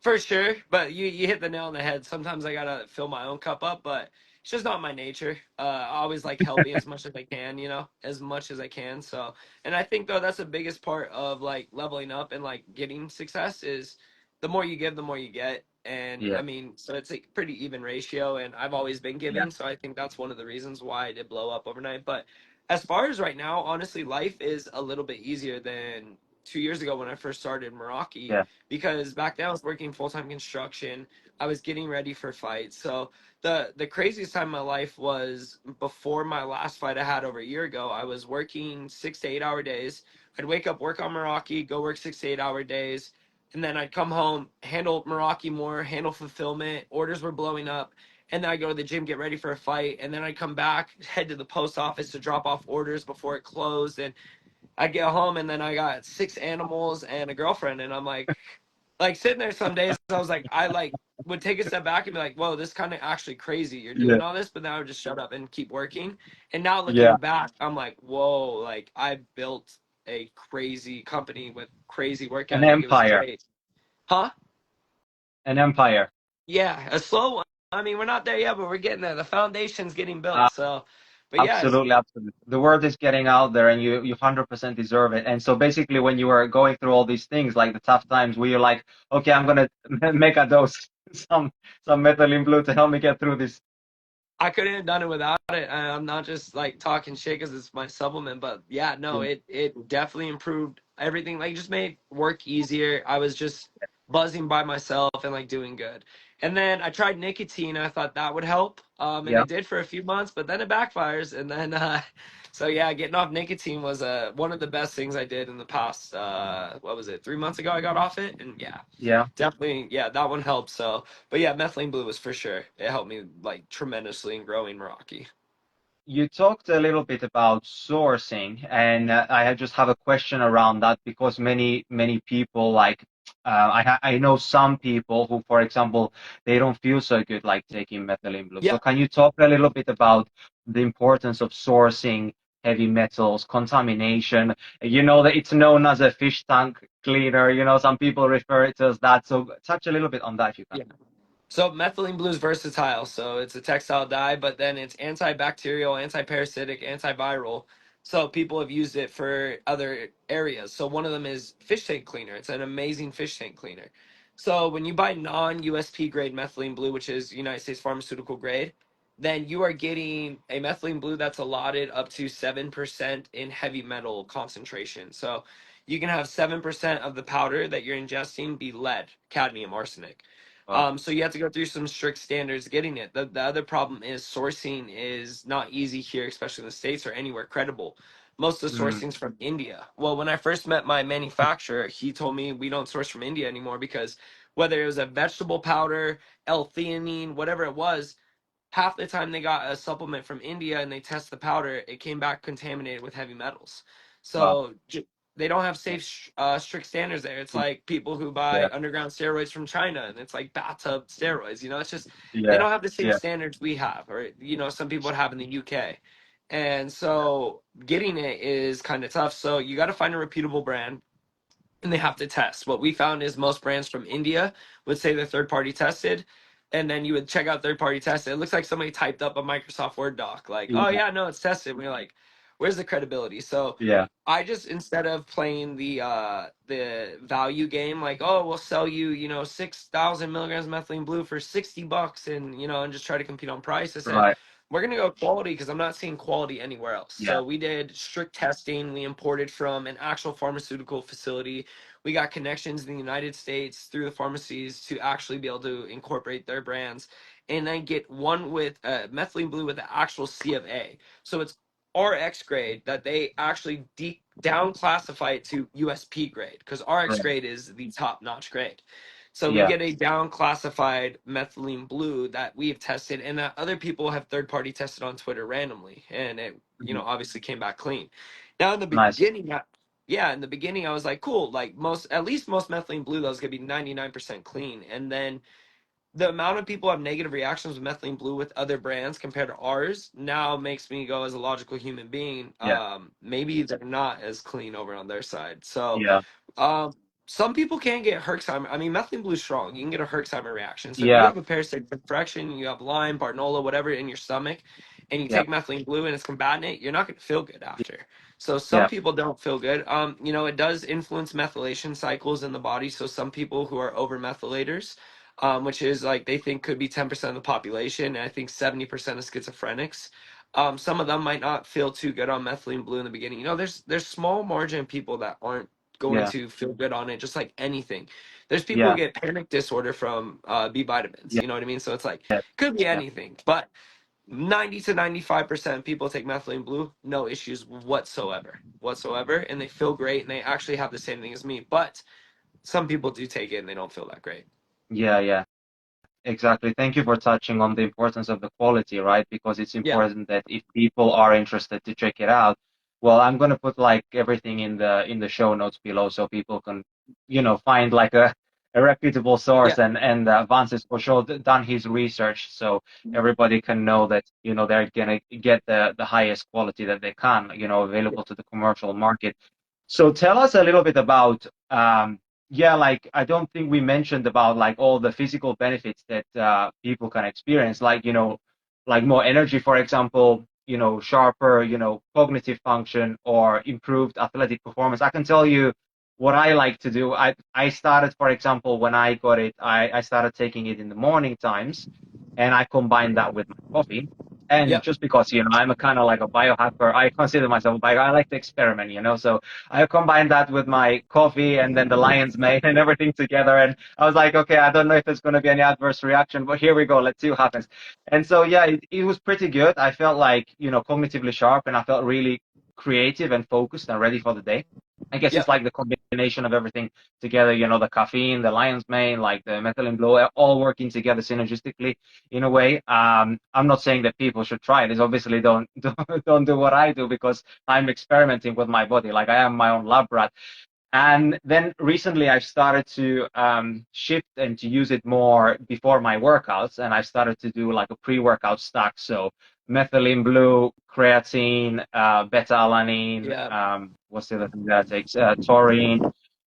Speaker 2: for sure. But you hit the nail on the head. Sometimes I gotta fill my own cup up, but it's just not my nature. I always like helping as much as I can, as much as I can. So, and I think though that's the biggest part of like leveling up and like getting success is the more you give, the more you get. And
Speaker 1: Yeah.
Speaker 2: I mean, so it's like pretty even ratio. And I've always been
Speaker 1: Yeah.
Speaker 2: giving, so I think that's one of the reasons why I did blow up overnight. But as far as right now, honestly, life is a little bit easier than 2 years ago when I first started Meraki,
Speaker 1: Yeah.
Speaker 2: because back then I was working full time construction. I was getting ready for fights. So the craziest time in my life was before my last fight I had over a year ago. I was working 6 to 8 hour days. I'd wake up, work on Meraki, go work 6 to 8 hour days, and then I'd come home, handle Meraki more, handle fulfillment. Orders were blowing up. And then I'd go to the gym, get ready for a fight, and then I'd come back, head to the post office to drop off orders before it closed. And I get home and then I got 6 animals and a girlfriend, and I'm like sitting there some days I was like, I like would take a step back and be like, whoa, this kind of actually crazy. You're
Speaker 1: Yeah.
Speaker 2: doing all this, but now I would just shut up and keep working. And now
Speaker 1: Yeah.
Speaker 2: looking back, I'm like, whoa, like I built a crazy company with crazy work
Speaker 1: An
Speaker 2: ethic. It was
Speaker 1: empire.
Speaker 2: great. Huh?
Speaker 1: An empire.
Speaker 2: Yeah, a slow one. I mean, we're not there yet, but we're getting there. The foundation's getting
Speaker 1: uh,
Speaker 2: built. So But yeah,
Speaker 1: Absolutely, absolutely. The word is getting out there, and you 100% deserve it. And so basically, when you were going through all these things, like the tough times, where you're like, okay, I'm gonna make a dose some some methylene blue to help me get through this.
Speaker 2: I couldn't have done it without it. And I'm not just like talking shit because it's my supplement, but yeah, no,
Speaker 1: Yeah,
Speaker 2: it definitely improved everything. Like, just made work easier. I was just buzzing by myself and like doing good. And then I tried nicotine. I thought that would help, and
Speaker 1: yeah,
Speaker 2: it did for a few months, but then it backfires. And then, so yeah, getting off nicotine was one of the best things I did in the past. What was it? 3 months ago, I got off it, and yeah,
Speaker 1: yeah.
Speaker 2: definitely, yeah, that one helped. So, but yeah, methylene blue was for sure. It helped me like tremendously in growing Meraki.
Speaker 1: You talked a little bit about sourcing, and just have a question around that because many people like I know some people who, for example, they don't feel so good like taking methylene blue.
Speaker 2: Yeah,
Speaker 1: So can you talk a little bit about the importance of sourcing heavy metals, contamination? You know that it's known as a fish tank cleaner. You know, some people refer it to as that. So touch a little bit on that if you can.
Speaker 2: yeah. So methylene blue is versatile. So it's a textile dye, but then it's antibacterial, antiparasitic, antiviral. So people have used it for other areas. So one of them is fish tank cleaner. It's an amazing fish tank cleaner. So when you buy non-USP grade methylene blue, which is United States pharmaceutical grade, then you are getting a methylene blue that's allotted up to 7% in heavy metal concentration. So you can have 7% of the powder that you're ingesting be lead, cadmium, arsenic.
Speaker 1: Wow.
Speaker 2: So you have to go through some strict standards getting it. The other problem is sourcing is not easy here, especially in the States or anywhere credible. Most of the
Speaker 1: Mm,
Speaker 2: sourcing's from India. Well, when I first met my manufacturer, he told me we don't source from India anymore because whether it was a vegetable powder, L-theanine, whatever it was, half the time they got a supplement from India and they test the powder, it came back contaminated with heavy metals.
Speaker 1: wow.
Speaker 2: So they don't have safe, strict standards there. It's like people who
Speaker 1: Yeah,
Speaker 2: buy underground steroids from China, and it's like bathtub steroids. It's just they
Speaker 1: yeah,
Speaker 2: don't have the same
Speaker 1: yeah.
Speaker 2: standards we have, or some people would have in the UK. And so getting it is kind of tough. So you got to find a reputable brand and they have to test. What we found is most brands from India would say they're third party tested, and then you would check out third party tested. It looks like somebody typed up a Microsoft Word doc, like, "Oh
Speaker 1: Yeah,
Speaker 2: yeah, no, it's tested." And we're like, "Where's the credibility?" So
Speaker 1: yeah.
Speaker 2: I just, instead of playing the value game, like, "Oh, we'll sell you, 6,000 milligrams of methylene blue for $60, and just try to compete on price, I said,
Speaker 1: Right.
Speaker 2: we're gonna go quality because I'm not seeing quality anywhere else.
Speaker 1: Yeah.
Speaker 2: So we did strict testing. We imported from an actual pharmaceutical facility. We got connections in the United States through the pharmacies to actually be able to incorporate their brands, and then get one with methylene blue with the actual C of A. So it's RX grade that they actually down classify it to USP grade because RX
Speaker 1: Right.
Speaker 2: grade is the top notch grade. So we
Speaker 1: Yeah.
Speaker 2: get a down classified methylene blue that we have tested and that other people have third party tested on Twitter randomly. And it,
Speaker 1: Mhm.
Speaker 2: obviously came back clean. Now in the
Speaker 1: Nice.
Speaker 2: beginning, yeah, in the beginning I was like, cool, like at least most methylene blue, those gonna be 99% clean. And then the amount of people have negative reactions with methylene blue with other brands compared to ours now makes me go, as a logical human being,
Speaker 1: Yeah.
Speaker 2: maybe they're not as clean over on their side. So
Speaker 1: Yeah.
Speaker 2: um, some people can get Herxheimer. I mean, methylene blue is strong. You can get a Herxheimer reaction. So if you
Speaker 1: Yeah.
Speaker 2: have a parasitic infection, you have Lyme, Bartonella, whatever in your stomach, and you
Speaker 1: Yeah.
Speaker 2: take methylene blue and it's combating it, you're not going to feel good after. So some
Speaker 1: Yeah.
Speaker 2: people don't feel good. It does influence methylation cycles in the body. So some people who are over methylators, which is like they think could be 10% of the population, and I think 70% of schizophrenics. Some of them might not feel too good on methylene blue in the beginning. There's small margin of people that aren't going
Speaker 1: Yeah.
Speaker 2: to feel good on it, just like anything. There's people who
Speaker 1: Yeah.
Speaker 2: get panic disorder from B vitamins.
Speaker 1: Yeah.
Speaker 2: You know what I mean? So it's like could be
Speaker 1: Yeah.
Speaker 2: anything, but 90 to 95% of people take methylene blue, no issues whatsoever, and they feel great, and they actually have the same thing as me. But some people do take it and they don't feel that great.
Speaker 1: Yeah. Yeah. Exactly. Thank you for touching on the importance of the quality, right? Because it's
Speaker 2: Yeah,
Speaker 1: important that if people are interested to check it out, well, I'm gonna put like everything in the show notes below so people can, find like a reputable source
Speaker 2: yeah,
Speaker 1: and Vance has for sure done his research so everybody can know that, they're gonna get the highest quality that they can,
Speaker 2: yeah,
Speaker 1: available to the commercial market. So tell us a little bit about yeah, like I don't think we mentioned about like all the physical benefits that people can experience, like like more energy, for example. sharper, cognitive function or improved athletic performance. I can tell you what I like to do. I started, for example, when I got it, I started taking it in the morning times, and I combined that with my coffee. And
Speaker 2: Yep.
Speaker 1: just because, I'm a kind of like a biohacker, I consider myself a bio. I like to experiment, so I combined that with my coffee and then the lion's mane and everything together. And I was like, okay, I don't know if there's going to be any adverse reaction, but here we go. Let's see what happens. And so, yeah, it was pretty good. I felt like, cognitively sharp, and I felt really creative and focused and ready for the day. I guess it's
Speaker 2: Yep.
Speaker 1: like the combination of everything together, the caffeine, the lion's mane, like the methylene blue, all working together synergistically in a way. I'm not saying that people should try this. Obviously, don't, don't do what I do, because I'm experimenting with my body. Like, I am my own lab rat. And then recently I've started to shift and to use it more before my workouts. And I've started to do like a pre-workout stack. So methylene blue, creatine, beta-alanine,
Speaker 2: Yeah.
Speaker 1: what's the other thing that I take? Taurine,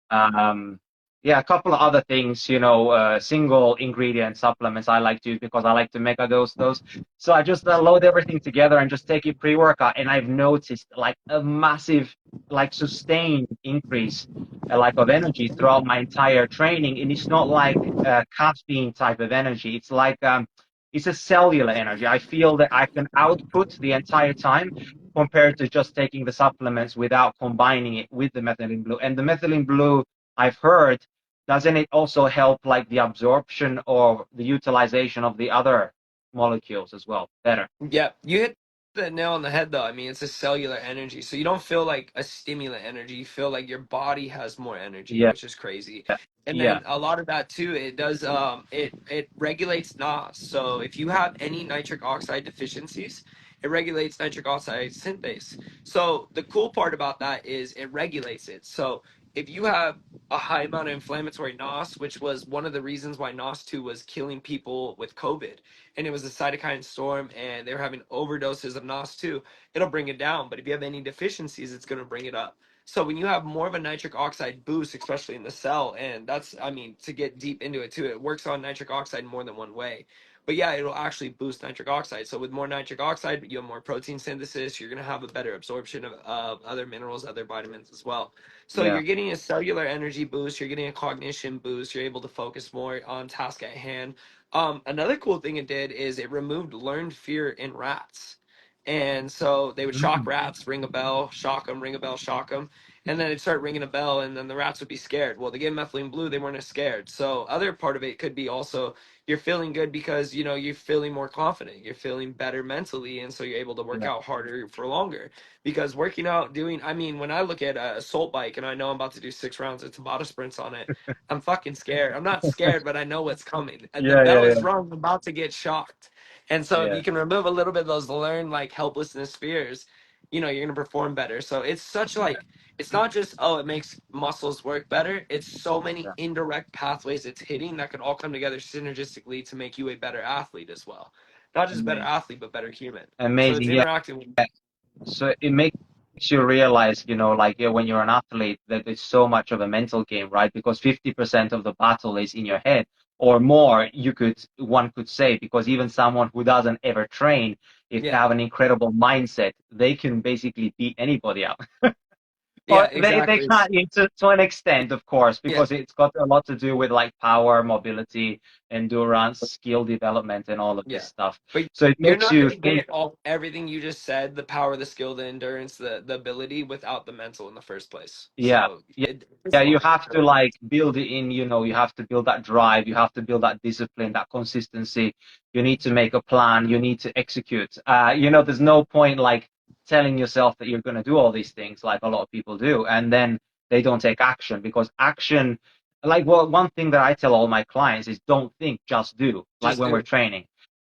Speaker 1: um, yeah, a couple of other things, single ingredient supplements I like to use because I like to mega dose those. So I just load everything together and just take it pre-workout. And I've noticed like a massive, like sustained increase, like of energy throughout my entire training. And it's not like caffeine type of energy. It's a cellular energy. I feel that I can output the entire time compared to just taking the supplements without combining it with the methylene blue. And the methylene blue, I've heard, doesn't it also help like the absorption or the utilization of the other molecules as well better?
Speaker 2: Yeah, you hit the nail on the head though. I mean, it's a cellular energy. So you don't feel like a stimulant energy. You feel like your body has more energy,
Speaker 1: Yeah,
Speaker 2: which is crazy. And
Speaker 1: yeah,
Speaker 2: then a lot of that too, it does it regulates NOS. So if you have any nitric oxide deficiencies, it regulates nitric oxide synthase. So the cool part about that is it regulates it. So if you have a high amount of inflammatory NOS, which was one of the reasons why NOS2 was killing people with COVID, and it was a cytokine storm and they were having overdoses of NOS2, it'll bring it down. But if you have any deficiencies, it's going to bring it up. So when you have more of a nitric oxide boost, especially in the cell, and that's, I mean, to get deep into it too, it works on nitric oxide more than one way. But yeah, it'll actually boost nitric oxide. So with more nitric oxide, you have more protein synthesis. You're going to have a better absorption of other minerals, other vitamins as well. So
Speaker 1: yeah.
Speaker 2: you're getting a cellular energy boost. You're getting a cognition boost. You're able to focus more on task at hand. Another cool thing it did is it removed learned fear in rats. And so they would shock
Speaker 1: Mm,
Speaker 2: rats, ring a bell, shock them, ring a bell, shock them. And then it'd start ringing a bell, and then the rats would be scared. Well, they gave methylene blue, they weren't as scared. So, other part of it could be also you're feeling good because you're feeling more confident, you're feeling better mentally, and so you're able to work
Speaker 1: yeah.
Speaker 2: out harder for longer. Because working out, I mean, when I look at a assault bike and I know I'm about to do 6 rounds of Tabata sprints on it, I'm fucking scared. I'm not scared, but I know what's coming. The
Speaker 1: Yeah,
Speaker 2: bell
Speaker 1: yeah,
Speaker 2: is rung. I'm about to get shocked. And so if
Speaker 1: yeah,
Speaker 2: you can remove a little bit of those learned like helplessness fears, you're gonna perform better. So it's such like it's not just it makes muscles work better. It's so many
Speaker 1: yeah.
Speaker 2: indirect pathways it's hitting that could all come together synergistically to make you a better athlete as well. Not just a better
Speaker 1: Amazing.
Speaker 2: athlete, but better human. So it's
Speaker 1: Amazing. Yeah.
Speaker 2: interacting with
Speaker 1: So it makes you realize, like, yeah, when you're an athlete, that it's so much of a mental game, right? Because 50% of the battle is in your head, or more, one could say, because even someone who doesn't ever train, if they
Speaker 2: yeah.
Speaker 1: have an incredible mindset, they can basically beat anybody out.
Speaker 2: Yeah,
Speaker 1: Or they
Speaker 2: exactly.
Speaker 1: can't, to an extent, of course,
Speaker 2: Yeah.
Speaker 1: because it's got a lot to do with like power, mobility, endurance, skill development, and all of this
Speaker 2: Yeah.
Speaker 1: stuff.
Speaker 2: But
Speaker 1: So it
Speaker 2: you're
Speaker 1: makes
Speaker 2: not
Speaker 1: you
Speaker 2: gonna
Speaker 1: think.
Speaker 2: get all everything you just said, the power, the skill, the endurance, the ability without the mental in the first place.
Speaker 1: Yeah,
Speaker 2: So
Speaker 1: yeah,
Speaker 2: it's
Speaker 1: yeah. You
Speaker 2: long
Speaker 1: have to
Speaker 2: term.
Speaker 1: like build it in. You have to build that drive. You have to build that discipline, that consistency. You need to make a plan. You need to execute. There's no point like telling yourself that you're going to do all these things, like a lot of people do, and then they don't take action, because action, like, well, one thing that I tell all my clients is don't think, just do. Like
Speaker 2: Just
Speaker 1: when we're
Speaker 2: do.
Speaker 1: training,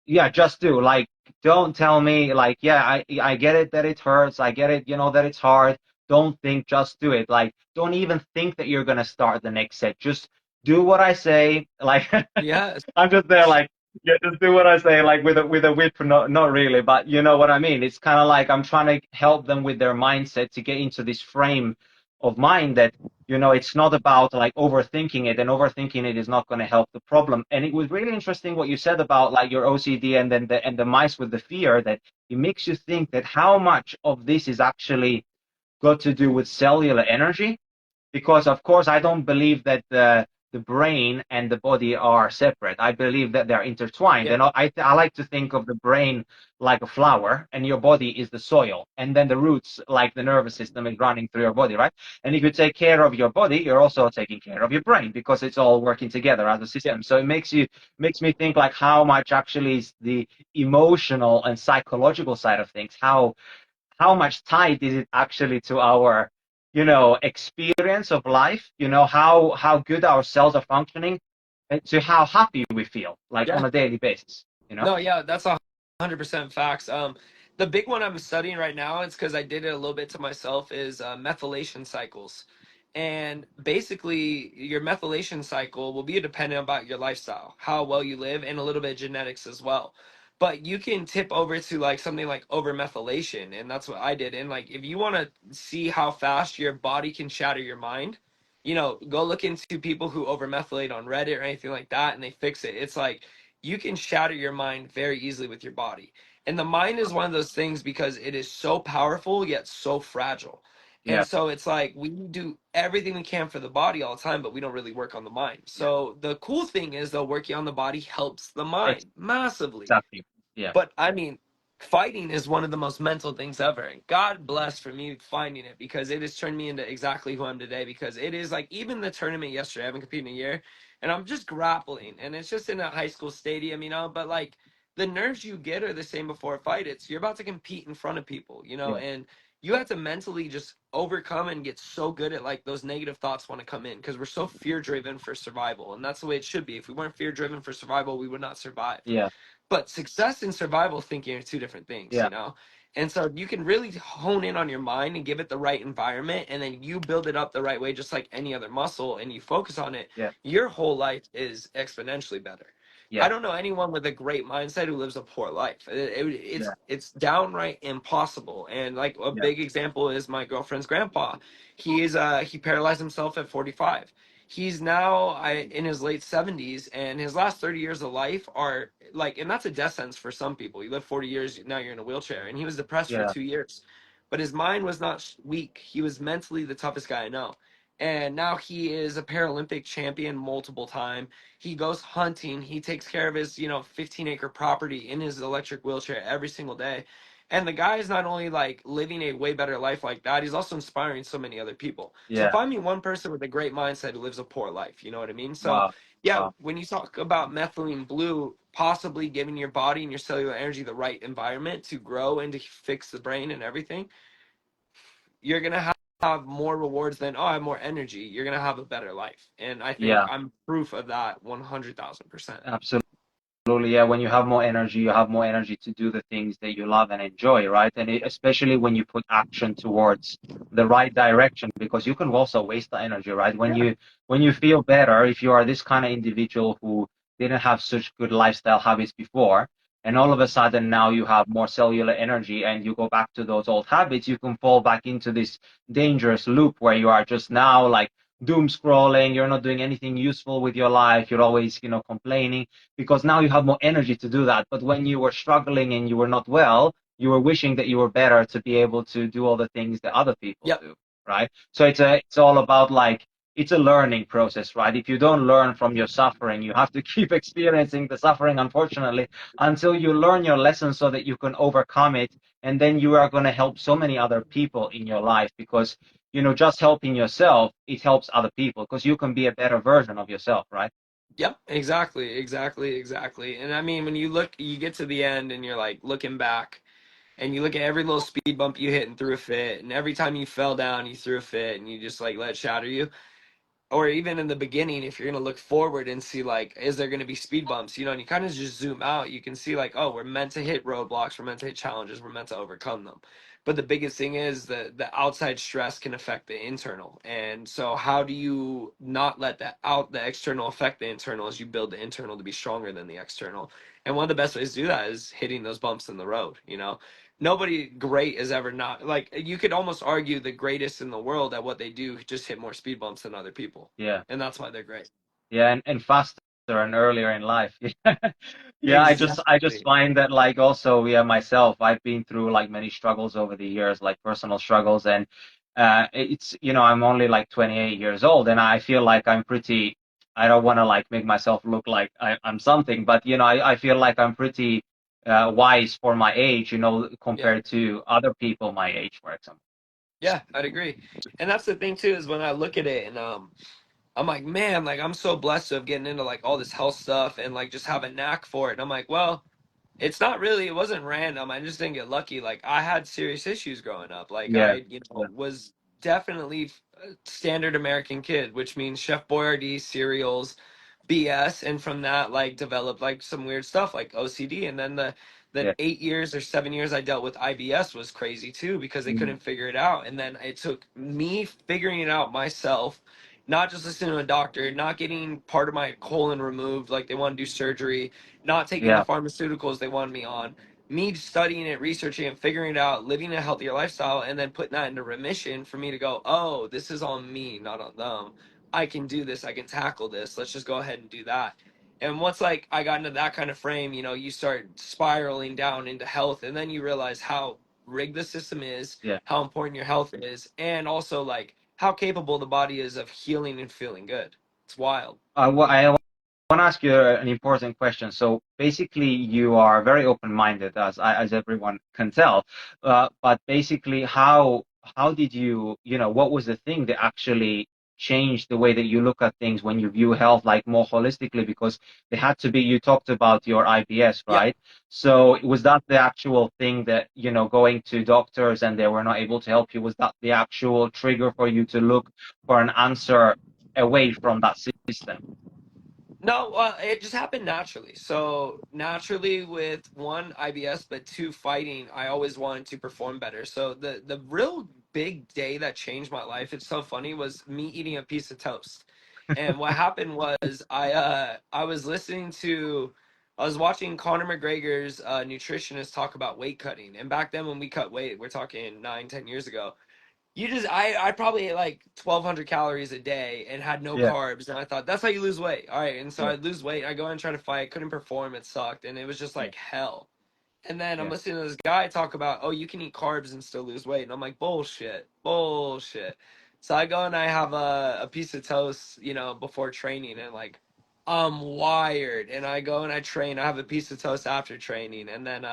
Speaker 1: yeah, just do. Like, don't tell me like, yeah, I get it that it hurts. I get it, that it's hard. Don't think, just do it. Like, don't even think that you're gonna start the next set. Just do what I say. Like,
Speaker 2: Yes.
Speaker 1: I'm just there, like, yeah, just do what I say, like with a whip. Not really, but you know what I mean. It's kind of like I'm trying to help them with their mindset to get into this frame of mind that, it's not about like overthinking it, and overthinking it is not going to help the problem. And it was really interesting what you said about like your OCD and then the mice with the fear, that it makes you think that how much of this is actually got to do with cellular energy, because of course I don't believe that the brain and the body are separate. I believe that they're intertwined,
Speaker 2: Yeah.
Speaker 1: and I like to think of the brain like a flower, and your body is the soil, and then the roots, like the nervous system, is running through your body, right? And if you take care of your body, you're also taking care of your brain, because it's all working together as a
Speaker 2: Yeah.
Speaker 1: system. So it makes me think like how much actually is the emotional and psychological side of things, how much tied is it actually to our, experience of life, how good our cells are functioning, and to how happy we feel like
Speaker 2: Yeah.
Speaker 1: on a daily basis.
Speaker 2: No, yeah, that's 100% facts. The big one I'm studying right now, it's because I did it a little bit to myself, is methylation cycles. And basically, your methylation cycle will be dependent about your lifestyle, how well you live, and a little bit of genetics as well. But you can tip over to like something like over methylation, and that's what I did. And like, if you want to see how fast your body can shatter your mind, go look into people who over methylate on Reddit or anything like that, and they fix it. It's like you can shatter your mind very easily with your body. And the mind is one of those things because it is so powerful yet so fragile.
Speaker 1: Yeah,
Speaker 2: And so it's like we do everything we can for the body all the time, but we don't really work on the mind.
Speaker 1: yeah,
Speaker 2: So the cool thing is though, working on the body helps the mind massively.
Speaker 1: exactly. Yeah,
Speaker 2: But I mean, fighting is one of the most mental things ever. And God bless for me finding it, because it has turned me into exactly who I'm today. Because it is like, even the tournament yesterday, I haven't competed in a year, and I'm just grappling. And it's just in a high school stadium, but like the nerves you get are the same before a fight. It's you're about to compete in front of people,
Speaker 1: yeah,
Speaker 2: and you have to mentally just overcome and get so good at like those negative thoughts want to come in, because we're so fear driven for survival. And that's the way it should be. If we weren't fear driven for survival, we would not survive.
Speaker 1: yeah,
Speaker 2: But success and survival thinking are two different things,
Speaker 1: yeah,
Speaker 2: And so you can really hone in on your mind and give it the right environment, and then you build it up the right way, just like any other muscle, and you focus on it.
Speaker 1: yeah,
Speaker 2: Your whole life is exponentially better. I
Speaker 1: yeah,
Speaker 2: don't know anyone with a great mindset who lives a poor life. It's
Speaker 1: yeah,
Speaker 2: it's downright impossible. And like a
Speaker 1: yeah,
Speaker 2: big example is my girlfriend's grandpa. He paralyzed himself at 45. He's now in his late 70s, and his last 30 years of life are like, and that's a death sentence for some people. You live 40 years, now you're in a wheelchair. And he was depressed for
Speaker 1: yeah,
Speaker 2: 2 years, but his mind was not weak. He was mentally the toughest guy I know. And now he is a Paralympic champion multiple time. He goes hunting. He takes care of his 15-acre property in his electric wheelchair every single day. And the guy is not only like living a way better life like that, he's also inspiring so many other people. So
Speaker 1: yeah.
Speaker 2: find me one person with a great mindset who lives a poor life. You know what I mean? So
Speaker 1: Wow,
Speaker 2: yeah,
Speaker 1: wow.
Speaker 2: when you talk about methylene blue, possibly giving your body and your cellular energy the right environment to grow and to fix the brain and everything, you're gonna have more rewards than, oh, I have more energy. You're gonna have a better life. And I think
Speaker 1: Yeah,
Speaker 2: I'm proof of that 100,000%.
Speaker 1: absolutely. Absolutely, yeah. When you have more energy, you have more energy to do the things that you love and enjoy, right? And especially when you put action towards the right direction, because you can also waste the energy, right?
Speaker 2: Yeah.
Speaker 1: When you feel better, if you are this kind of individual who didn't have such good lifestyle habits before, and all of a sudden now you have more cellular energy and you go back to those old habits, you can fall back into this dangerous loop where you are just now like doom scrolling, you're not doing anything useful with your life, you're always, complaining, because now you have more energy to do that. But when you were struggling and you were not well, you were wishing that you were better to be able to do all the things that other people
Speaker 2: Yep.
Speaker 1: do, right? So it's all about like it's a learning process, right? If you don't learn from your suffering, you have to keep experiencing the suffering, unfortunately, until you learn your lesson so that you can overcome it. And then you are going to help so many other people in your life, because, just helping yourself, it helps other people because you can be a better version of yourself, right?
Speaker 2: Yep, exactly, exactly, exactly. And I mean, when you get to the end and you're like looking back, and you look at every little speed bump you hit and threw a fit, and every time you fell down, you threw a fit, and you just like let it shatter you. Or even in the beginning, if you're going to look forward and see like, is there going to be speed bumps, and you kind of just zoom out, you can see like, oh, we're meant to hit roadblocks, we're meant to hit challenges, we're meant to overcome them. But the biggest thing is that the outside stress can affect the internal. And so how do you not let the external affect the internal, as you build the internal to be stronger than the external? And one of the best ways to do that is hitting those bumps in the road. nobody great is ever not like you could almost argue the greatest in the world at what they do just hit more speed bumps than other people,
Speaker 1: Yeah.
Speaker 2: and that's why they're great.
Speaker 1: Yeah, and faster and earlier in life. Yeah, I just
Speaker 2: Exactly.
Speaker 1: find that like also, yeah, myself, I've been through like many struggles over the years, like personal struggles, and it's, I'm only like 28 years old, and I feel like I'm pretty, I don't want to like make myself look like I'm something, but I feel like I'm pretty wise for my age,
Speaker 2: Yeah.
Speaker 1: compared to other people my age, for example.
Speaker 2: Yeah, I'd agree. And that's the thing too, is when I look at it and I'm like, man, like I'm so blessed of getting into like all this health stuff and like just have a knack for it. And I'm like, well, it's not really, it wasn't random. I just didn't get lucky. Like I had serious issues growing up. Like
Speaker 1: Yeah,
Speaker 2: I was definitely a standard American kid, which means Chef Boyardee cereals, BS, and from that like developed like some weird stuff like OCD. And then the
Speaker 1: yeah,
Speaker 2: 8 years or 7 years I dealt with IBS was crazy too because they
Speaker 1: mm,
Speaker 2: couldn't figure it out. And then it took me figuring it out myself, not just listening to a doctor, not getting part of my colon removed like they want to do surgery, not taking the
Speaker 1: yeah.
Speaker 2: pharmaceuticals they wanted me on, me studying it, researching it, figuring it out, living a healthier lifestyle, and then putting that into remission for me to go, oh, this is on me, not on them. I can do this. I can tackle this. Let's just go ahead and do that. And once like I got into that kind of frame, you start spiraling down into health, and then you realize how rigged the system is,
Speaker 1: Yeah.
Speaker 2: how important your health is, and also like how capable the body is of healing and feeling good. It's wild.
Speaker 1: I want to ask you an important question. So basically, you are very open-minded, as everyone can tell. But basically, how did what was the thing that actually changed the way that you look at things when you view health like more holistically? Because they had to be. You talked about your IBS,
Speaker 2: Yeah.
Speaker 1: right? So was that the actual thing that going to doctors and they were not able to help you? Was that the actual trigger for you to look for an answer away from that system?
Speaker 2: No, it just happened naturally. So naturally, with one IBS, but two fighting, I always wanted to perform better. So the real big day that changed my life, it's so funny, was me eating a piece of toast. And what happened was I was listening to. I was watching Conor McGregor's nutritionist talk about weight cutting. And back then when we cut weight, we're talking 9, 10 years ago, you just I probably ate like 1,200 calories a day and had no
Speaker 1: Yeah,
Speaker 2: carbs, and I thought that's how you lose weight. All right, and so
Speaker 1: yeah,
Speaker 2: I lose weight. I go and try to fight, couldn't perform, it sucked, and it was just
Speaker 1: yeah,
Speaker 2: like hell. And then I'm
Speaker 1: yeah.
Speaker 2: listening to this guy talk about, oh, you can eat carbs and still lose weight, and I'm like, bullshit, bullshit. So I go and I have a piece of toast, before training, and like I'm wired, and I go and I train. I have a piece of toast after training, and then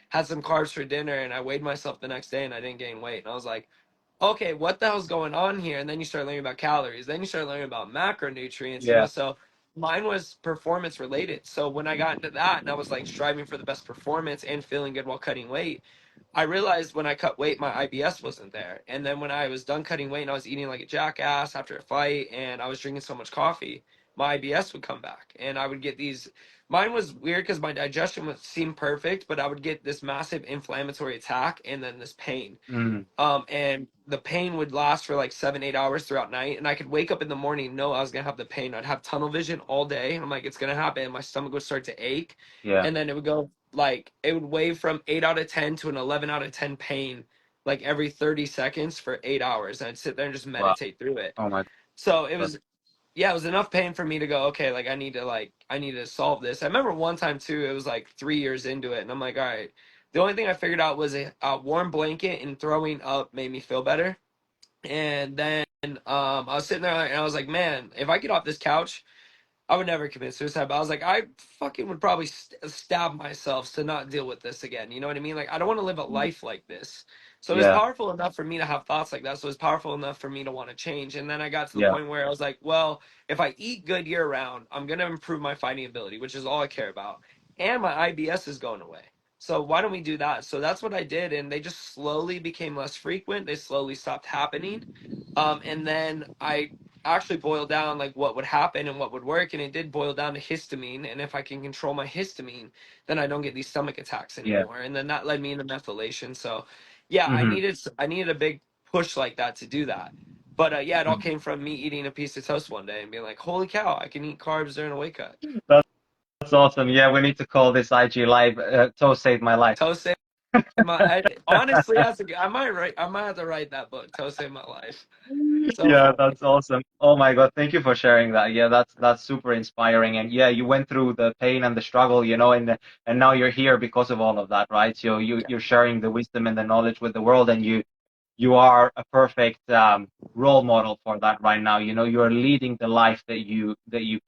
Speaker 2: had some carbs for dinner, and I weighed myself the next day, and I didn't gain weight, and I was like, okay, what the hell's going on here? And then you start learning about calories. Then you start learning about macronutrients,
Speaker 1: Yeah.
Speaker 2: So mine was performance related. So when I got into that and I was like striving for the best performance and feeling good while cutting weight, I realized when I cut weight, my IBS wasn't there. And then when I was done cutting weight and I was eating like a jackass after a fight and I was drinking so much coffee, my IBS would come back. And I would get these. Mine was weird because my digestion would seem perfect, but I would get this massive inflammatory attack and then this pain.
Speaker 1: Mm,
Speaker 2: And the pain would last for like 7, 8 hours throughout night. And I could wake up in the morning, know I was gonna have the pain. I'd have tunnel vision all day. I'm like, it's gonna happen. My stomach would start to ache.
Speaker 1: yeah.
Speaker 2: And then it would go like it would wave from 8 out of 10 to an 11 out of 10 pain like every 30 seconds for 8 hours. And I'd sit there and just
Speaker 1: Wow.
Speaker 2: meditate through it.
Speaker 1: Oh my
Speaker 2: So it
Speaker 1: God.
Speaker 2: was yeah, it was enough pain for me to go, okay, I need to solve this. I remember one time too, it was like 3 years into it, and I'm like, all right. The only thing I figured out was a warm blanket and throwing up made me feel better. And then I was sitting there and I was like, man, if I get off this couch, I would never commit suicide, but I was like, I fucking would probably stab myself to not deal with this again. You know what I mean? Like, I don't want to live a
Speaker 1: Mm,
Speaker 2: life like this. So it was
Speaker 1: yeah,
Speaker 2: powerful enough for me to have thoughts like that. So it was powerful enough for me to want to change. And then I got to the
Speaker 1: yeah.
Speaker 2: point where I was like, well, if I eat good year round, I'm going to improve my fighting ability, which is all I care about. And my IBS is going away. So why don't we do that? So that's what I did. And they just slowly became less frequent. They slowly stopped happening. And then I actually boiled down like what would happen and what would work, and it did boil down to histamine. And if I can control my histamine, then I don't get these stomach attacks
Speaker 1: Yeah.
Speaker 2: anymore. And then that led me into methylation. So yeah,
Speaker 1: Hmm.
Speaker 2: I needed a big push like that to do that. But yeah, it all
Speaker 1: Hmm.
Speaker 2: came from me eating a piece of toast one day and being like, holy cow, I can eat carbs during a weight cut.
Speaker 1: That's awesome. Yeah, we need to call this IG live. Toast saved my life.
Speaker 2: Toast it. Honestly, I might have to write that book, Toast Saved My Life. So
Speaker 1: Yeah,
Speaker 2: funny.
Speaker 1: that's awesome. Oh my God, thank you for sharing that. Yeah, that's super inspiring. And yeah, you went through the pain and the struggle, and now you're here because of all of that, right? So
Speaker 2: Yeah,
Speaker 1: you're sharing the wisdom and the knowledge with the world, and you are a perfect role model for that right now. You're leading the life that you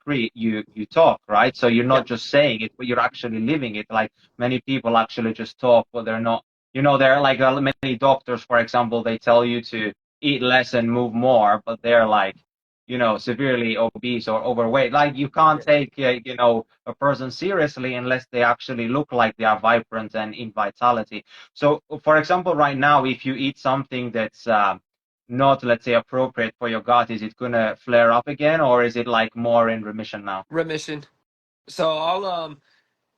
Speaker 1: create, you talk, right? So you're
Speaker 2: yeah,
Speaker 1: not just saying it, but you're actually living it. Like many people actually just talk, but they're not. There are like many doctors, for example, they tell you to eat less and move more, but they're like, severely obese or overweight. Like you can't
Speaker 2: yeah.
Speaker 1: take, a person seriously unless they actually look like they are vibrant and in vitality. So, for example, right now, if you eat something that's not, let's say, appropriate for your gut, is it gonna flare up again, or is it like more in remission now?
Speaker 2: Remission. So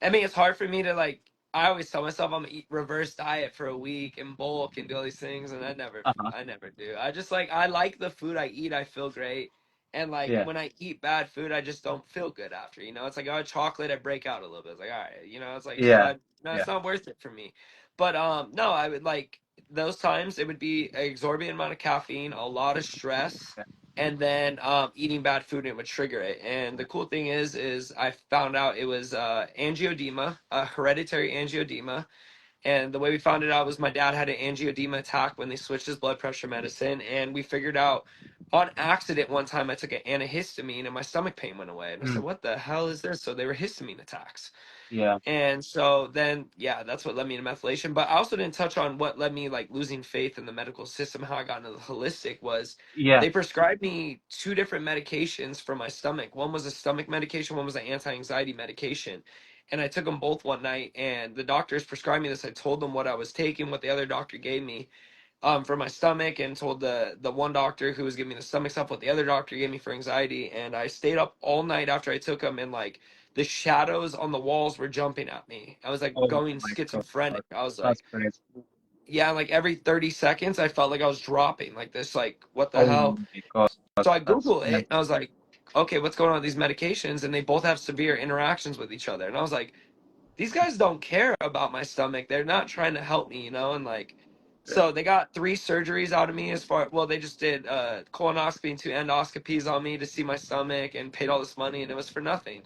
Speaker 2: I mean, it's hard for me to like. I always tell myself I'm gonna eat reverse diet for a week and bulk and do all these things, and
Speaker 1: Uh-huh.
Speaker 2: I never do. I like the food I eat. I feel great, and like
Speaker 1: Yeah,
Speaker 2: when I eat bad food, I just don't feel good after. It's like chocolate, I break out a little bit. It's like all right, it's like so
Speaker 1: yeah,
Speaker 2: I no,
Speaker 1: yeah.
Speaker 2: it's not worth it for me. But no, I would like those times. It would be an exorbitant amount of caffeine, a lot of stress,
Speaker 1: Yeah.
Speaker 2: and then eating bad food, and it would trigger it. And the cool thing is I found out it was angioedema, hereditary angioedema. And the way we found it out was my dad had an angioedema attack when they switched his blood pressure medicine, and we figured out on accident one time I took an antihistamine and my stomach pain went away. And I said,
Speaker 1: Mm,
Speaker 2: "What the hell is this?" So they were histamine attacks.
Speaker 1: yeah,
Speaker 2: And so then, yeah, that's what led me to methylation. But I also didn't touch on what led me like losing faith in the medical system. How I got into the holistic was
Speaker 1: yeah.
Speaker 2: they prescribed me two different medications for my stomach. One was a stomach medication, one was an anti-anxiety medication. And I took them both one night, and the doctors prescribed me this. I told them what I was taking, what the other doctor gave me, for my stomach, and told the one doctor who was giving me the stomach stuff what the other doctor gave me for anxiety. And I stayed up all night after I took them, and like the shadows on the walls were jumping at me. I was like
Speaker 1: Oh
Speaker 2: going
Speaker 1: my
Speaker 2: schizophrenic.
Speaker 1: God,
Speaker 2: I was
Speaker 1: that's
Speaker 2: like,
Speaker 1: crazy.
Speaker 2: yeah, like every 30 seconds I felt like I was dropping like this, like what the
Speaker 1: Oh
Speaker 2: hell.
Speaker 1: my God,
Speaker 2: So I
Speaker 1: that's
Speaker 2: Googled
Speaker 1: yeah,
Speaker 2: it and I was like, okay, what's going on with these medications? And they both have severe interactions with each other. And I was like, these guys don't care about my stomach. They're not trying to help me, and like
Speaker 1: yeah,
Speaker 2: so they got three surgeries out of me they just did colonoscopy and two endoscopies on me to see my stomach and paid all this money and it was for nothing.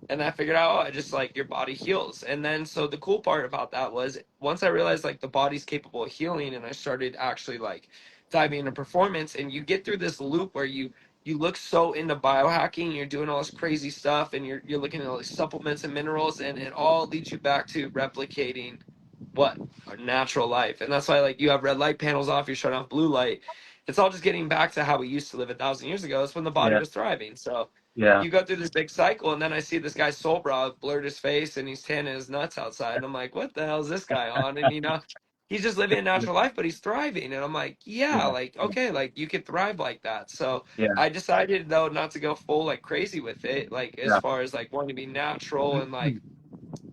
Speaker 2: And I figured out, I just like your body heals. And then so the cool part about that was once I realized like the body's capable of healing and I started actually like diving into performance and you get through this loop where you look so into biohacking, you're doing all this crazy stuff and you're looking at all these supplements and minerals and it all leads you back to replicating what our natural life. And that's why like you have red light panels off, you're shutting off blue light. It's all just getting back to how we used to live 1,000 years ago. It's when the body
Speaker 1: yeah,
Speaker 2: was thriving. So
Speaker 1: yeah,
Speaker 2: you go through this big cycle, and then I see this guy Solbra blurred his face and he's tanning his nuts outside. And I'm like, what the hell is this guy on? And he's just living a natural life, but he's thriving. And I'm like, yeah,
Speaker 1: yeah,
Speaker 2: like okay, like you could thrive like that. So
Speaker 1: yeah,
Speaker 2: I decided though not to go full like crazy with it, like as
Speaker 1: yeah,
Speaker 2: far as like wanting to be natural and like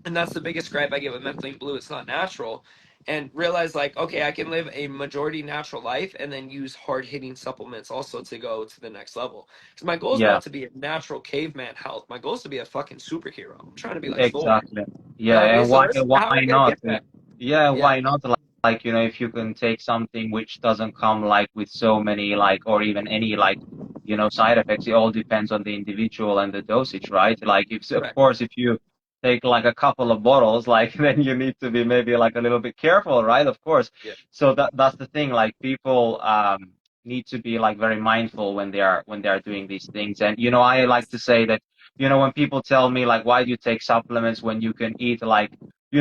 Speaker 2: and that's the biggest gripe I get with Methylene Blue. It's not natural. And realize like, okay, I can live a majority natural life and then use hard hitting supplements also to go to the next level. Because my goal is
Speaker 1: yeah.
Speaker 2: not to be a natural caveman health. My goal is to be a fucking superhero. I'm trying to be like Thor.
Speaker 1: Exactly.
Speaker 2: You know
Speaker 1: Yeah,
Speaker 2: what I mean?
Speaker 1: and
Speaker 2: So
Speaker 1: why
Speaker 2: that's
Speaker 1: why
Speaker 2: how I gotta
Speaker 1: not?
Speaker 2: get there.
Speaker 1: Yeah,
Speaker 2: Yeah.
Speaker 1: why not? Like, if you can take something which doesn't come like with so many like or even any like, side effects, it all depends on the individual and the dosage, right? Like if of
Speaker 2: Correct.
Speaker 1: course if you take like a couple of bottles, like then you need to be maybe like a little bit careful, right? Of course.
Speaker 2: Yeah.
Speaker 1: So that's the thing. Like people need to be like very mindful when they are doing these things. And I like to say that when people tell me like, why do you take supplements when you can eat like,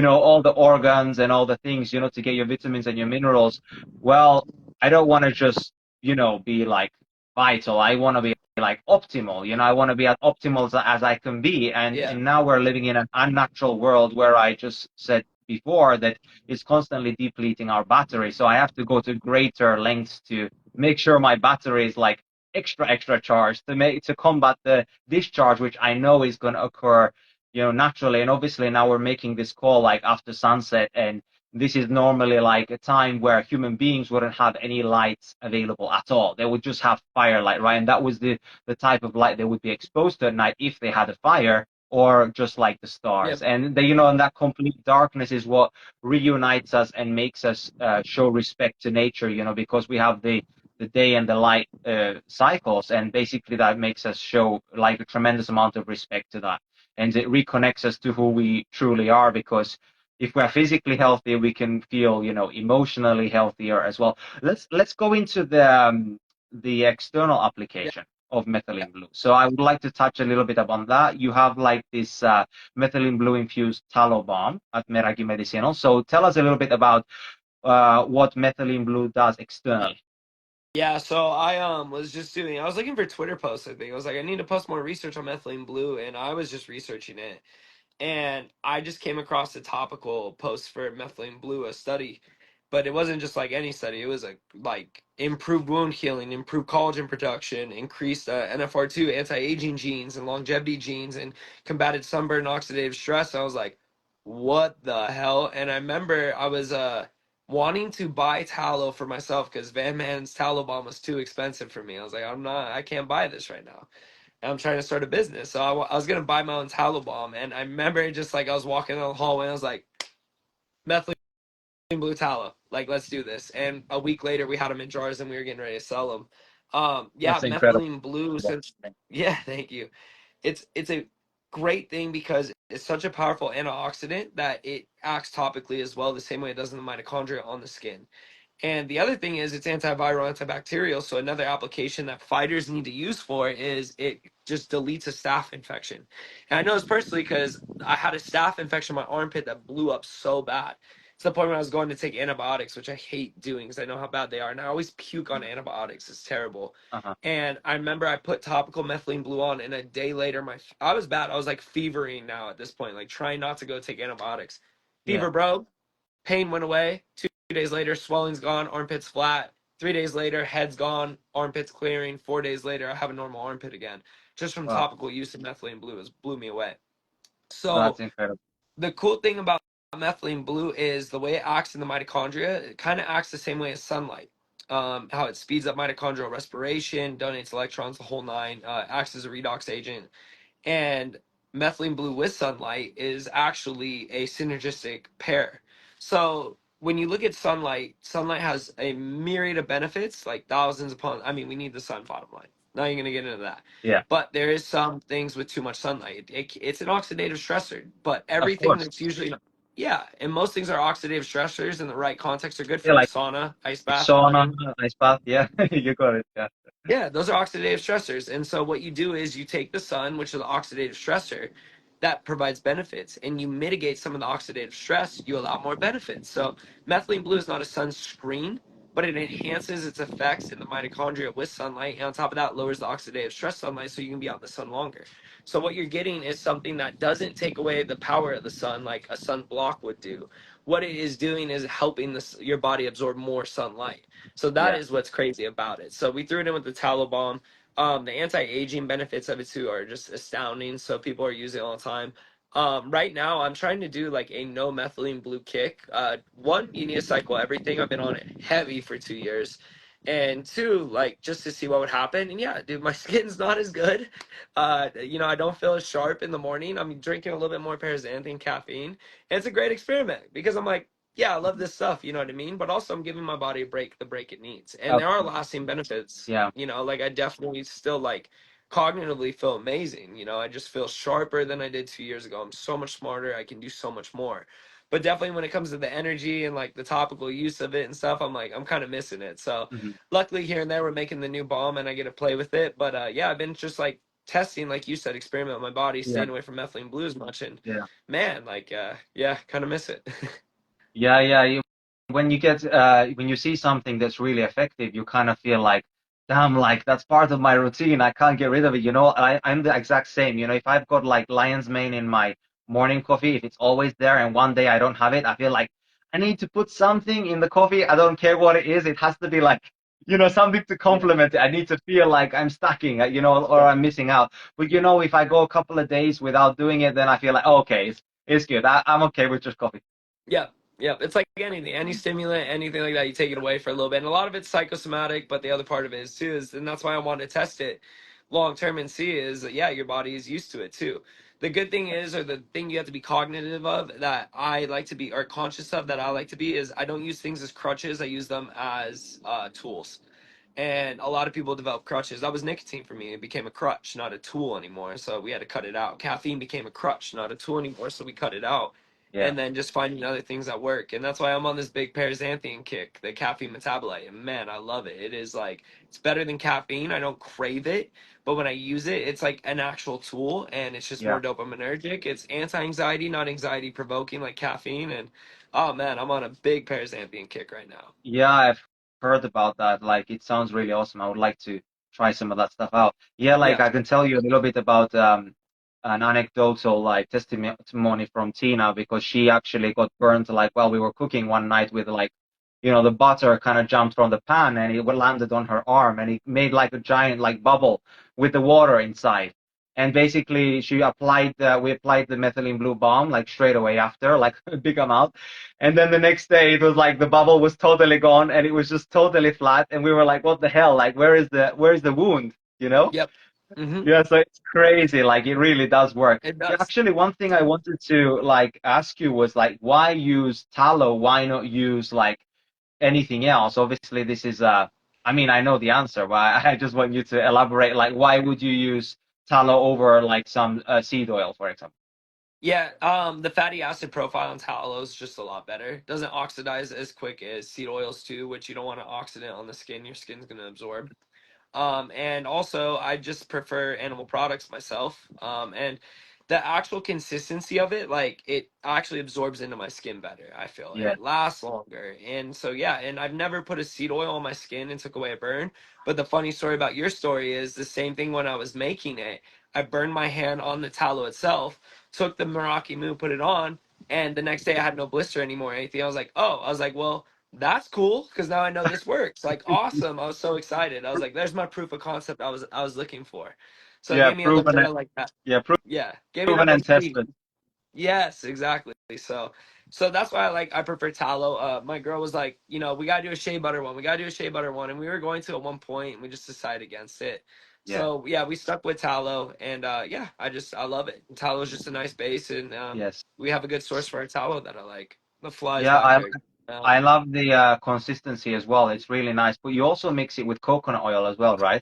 Speaker 1: all the organs and all the things, to get your vitamins and your minerals? Well, I don't want to just, be like vital. I want to be like optimal. I want to be as optimal as I can be. And
Speaker 2: Yeah.
Speaker 1: and now we're living in an unnatural world where I just said before that it's constantly depleting our battery. So I have to go to greater lengths to make sure my battery is like extra charged to combat the discharge, which I know is going to occur, naturally. And obviously now we're making this call like after sunset, and this is normally like a time where human beings wouldn't have any lights available at all. They would just have firelight, right? And that was the type of light they would be exposed to at night if they had a fire or just like the stars.
Speaker 2: Yep.
Speaker 1: And and that complete darkness is what reunites us and makes us show respect to nature, because we have the day and the light cycles, and basically that makes us show like a tremendous amount of respect to that, and it reconnects us to who we truly are, because if we're physically healthy, we can feel, emotionally healthier as well. Let's go into the external
Speaker 2: Yeah.
Speaker 1: application of methylene blue. So I would like to touch a little bit upon that. You have like this methylene blue infused tallow balm at Meraki Medicinal. So tell us a little bit about what methylene blue does externally.
Speaker 2: Yeah, so I was just doing I was looking for Twitter posts, I think. I was like, I need to post more research on methylene blue, and I was just researching it. And I just came across a topical post for methylene blue, a study, but it wasn't just like any study. It was like improved wound healing, improved collagen production, increased NFR2 anti-aging genes and longevity genes, and combated sunburn and oxidative stress. I was like, what the hell? And I remember I was wanting to buy tallow for myself because Van Man's tallow balm was too expensive for me. I was like, I can't buy this right now. I'm trying to start a business. So I was gonna buy my own tallow balm, and I remember just like I was walking down the hallway, and I was like, methylene blue tallow, like let's do this. And a week later, we had them in jars, and we were getting ready to sell them. Yeah,
Speaker 1: That's incredible.
Speaker 2: methylene blue. Since yeah, thank you. It's a great thing because it's such a powerful antioxidant that it acts topically as well, the same way it does in the mitochondria on the skin. And the other thing is it's antiviral, antibacterial. So another application that fighters need to use for is it just deletes a staph infection. And I know this personally because I had a staph infection in my armpit that blew up so bad. To the point where I was going to take antibiotics, which I hate doing because I know how bad they are. And I always puke on antibiotics. It's terrible.
Speaker 1: Uh-huh.
Speaker 2: And I remember I put topical methylene blue on, and a day later, I was bad. I was like fevering now at this point, like trying not to go take antibiotics.
Speaker 1: Yeah.
Speaker 2: Fever broke, pain went away. 2 days later, swelling's gone, armpits flat. 3 days later, head's gone, armpits clearing. 4 days later, I have a normal armpit again. Just from
Speaker 1: Wow.
Speaker 2: topical use of methylene blue, has blew me away.
Speaker 1: That's
Speaker 2: So
Speaker 1: incredible.
Speaker 2: the cool thing about methylene blue is the way it acts in the mitochondria. It kind of acts the same way as sunlight. How it speeds up mitochondrial respiration, donates electrons, the whole nine, acts as a redox agent, and methylene blue with sunlight is actually a synergistic pair. So when you look at sunlight, sunlight has a myriad of benefits, like thousands upon. I mean, we need the sun. Bottom line. Not even gonna get into that.
Speaker 1: Yeah.
Speaker 2: But there is some things with too much sunlight. It's an oxidative stressor. But
Speaker 1: Of
Speaker 2: everything
Speaker 1: course.
Speaker 2: that's usually yeah, and most things are oxidative stressors in the right context are good
Speaker 1: Yeah,
Speaker 2: for you.
Speaker 1: like
Speaker 2: Sauna, ice bath.
Speaker 1: sauna, ice bath. Yeah, you got it. Yeah.
Speaker 2: Yeah, those are oxidative stressors. And so what you do is you take the sun, which is the oxidative stressor that provides benefits, and you mitigate some of the oxidative stress, you allow more benefits. So methylene blue is not a sunscreen, but it enhances its effects in the mitochondria with sunlight. And on top of that, lowers the oxidative stress sunlight so you can be out in the sun longer. So what you're getting is something that doesn't take away the power of the sun like a sunblock would do. What it is doing is helping your body absorb more sunlight. So that
Speaker 1: Yeah.
Speaker 2: is what's crazy about it. So we threw it in with the Tallow Balm. The anti-aging benefits of it too are just astounding. So people are using it all the time. Right now, I'm trying to do like a no methylene blue kick. One, you need to cycle everything. I've been on it heavy for 2 years. And two, like just to see what would happen. And yeah, dude, my skin's not as good. I don't feel as sharp in the morning. I'm drinking a little bit more paraxanthin caffeine. And it's a great experiment because I'm like, yeah, I love this stuff, you know what I mean? But also I'm giving my body a break, the break it needs. And
Speaker 1: Of
Speaker 2: there are
Speaker 1: course.
Speaker 2: lasting benefits,
Speaker 1: Yeah.
Speaker 2: like I definitely still like cognitively feel amazing. I just feel sharper than I did 2 years ago. I'm so much smarter. I can do so much more. But definitely when it comes to the energy and like the topical use of it and stuff, I'm kind of missing it. So
Speaker 1: Hmm.
Speaker 2: luckily here and there we're making the new balm and I get to play with it. But yeah, I've been just like testing, like you said, experiment with my body,
Speaker 1: Yeah.
Speaker 2: staying away from methylene blue as much. And
Speaker 1: Yeah.
Speaker 2: man, like yeah, kind of miss it.
Speaker 1: Yeah. Yeah. When you see something that's really effective, you kind of feel like, damn, like that's part of my routine. I can't get rid of it. I'm the exact same. If I've got like lion's mane in my morning coffee, if it's always there and one day I don't have it, I feel like I need to put something in the coffee. I don't care what it is. It has to be like, something to
Speaker 2: Yeah.
Speaker 1: complement it. I need to feel like I'm stacking, or I'm missing out. But if I go a couple of days without doing it, then I feel like, oh, okay, it's good. I'm okay with just coffee.
Speaker 2: Yeah, yeah. It's like anything, any stimulant, anything like that, you take it away for a little bit. And a lot of it's psychosomatic, but the other part of it is too, and that's why I wanted to test it long term and see is that, yeah, your body is used to it too. The good thing is, or the thing you have to be cognitive of that I like to be, or conscious of that I like to be, is I don't use things as crutches. I use them as tools. And a lot of people develop crutches. That was nicotine for me. It became a crutch, not a tool anymore. So we had to cut it out. Caffeine became a crutch, not a tool anymore. So we cut it out.
Speaker 1: Yeah.
Speaker 2: And then just finding other things that work. And that's why I'm on this big paraxanthine kick, the caffeine metabolite. And man, I love it. It is like, it's better than caffeine. I don't crave it. But when I use it, it's like an actual tool and it's just
Speaker 1: Yeah.
Speaker 2: more dopaminergic. It's anti anxiety, not anxiety provoking like caffeine. And oh man, I'm on a big paraxanthine kick right now.
Speaker 1: Yeah, I've heard about that. Like, it sounds really awesome. I would like to try some of that stuff out. Yeah, like
Speaker 2: Yeah.
Speaker 1: I can tell you a little bit about an anecdotal like testimony from Tina because she actually got burnt like while we were cooking one night with like, the butter kind of jumped from the pan and it landed on her arm and it made like a giant like bubble with the water inside. And basically, we applied the methylene blue balm like straight away after, like a big amount. And then the next day, it was like the bubble was totally gone and it was just totally flat. And we were like, what the hell? Like, where is the wound? You know?
Speaker 2: Yep. Hmm.
Speaker 1: Yeah, so it's crazy. Like, it really does work.
Speaker 2: It
Speaker 1: Yeah,
Speaker 2: does.
Speaker 1: actually, one thing I wanted to like ask you was like, why use tallow? Why not use like anything else? Obviously, this is I mean, I know the answer, but I just want you to elaborate. Like, why would you use tallow over like some seed oil, for example?
Speaker 2: Yeah, the fatty acid profile on tallow is just a lot better. Doesn't oxidize as quick as seed oils too, which you don't want to oxidant on the skin. Your skin's going to absorb. And also, I just prefer animal products myself. And the actual consistency of it, like it actually absorbs into my skin better, I feel, and
Speaker 1: Yeah,
Speaker 2: it lasts longer. And so, yeah, and I've never put a seed oil on my skin and took away a burn. But the funny story about your story is the same thing when I was making it. I burned my hand on the tallow itself, took the Meraki Moo, put it on, and the next day I had no blister anymore or anything. I was like, well, that's cool because now I know this works. Like awesome. I was so excited. I was like, there's my proof of concept I was looking for. So it
Speaker 1: yeah,
Speaker 2: gave me a little
Speaker 1: proven,
Speaker 2: bit of like that.
Speaker 1: yeah,
Speaker 2: Yeah. Gave me that
Speaker 1: proven
Speaker 2: little
Speaker 1: and
Speaker 2: tweak.
Speaker 1: tested.
Speaker 2: Yes, exactly. So that's why I prefer tallow. My girl was like, we gotta do a shea butter one. We gotta do a shea butter one. And we were going to at one point and we just decided against it.
Speaker 1: Yeah,
Speaker 2: So yeah, we stuck with tallow and yeah, I love it. Tallow is just a nice base and
Speaker 1: yes.
Speaker 2: we have a good source for our tallow that I like. The flies
Speaker 1: Yeah,
Speaker 2: back
Speaker 1: I
Speaker 2: there.
Speaker 1: I love the consistency as well. It's really nice. But you also mix it with coconut oil as well, right?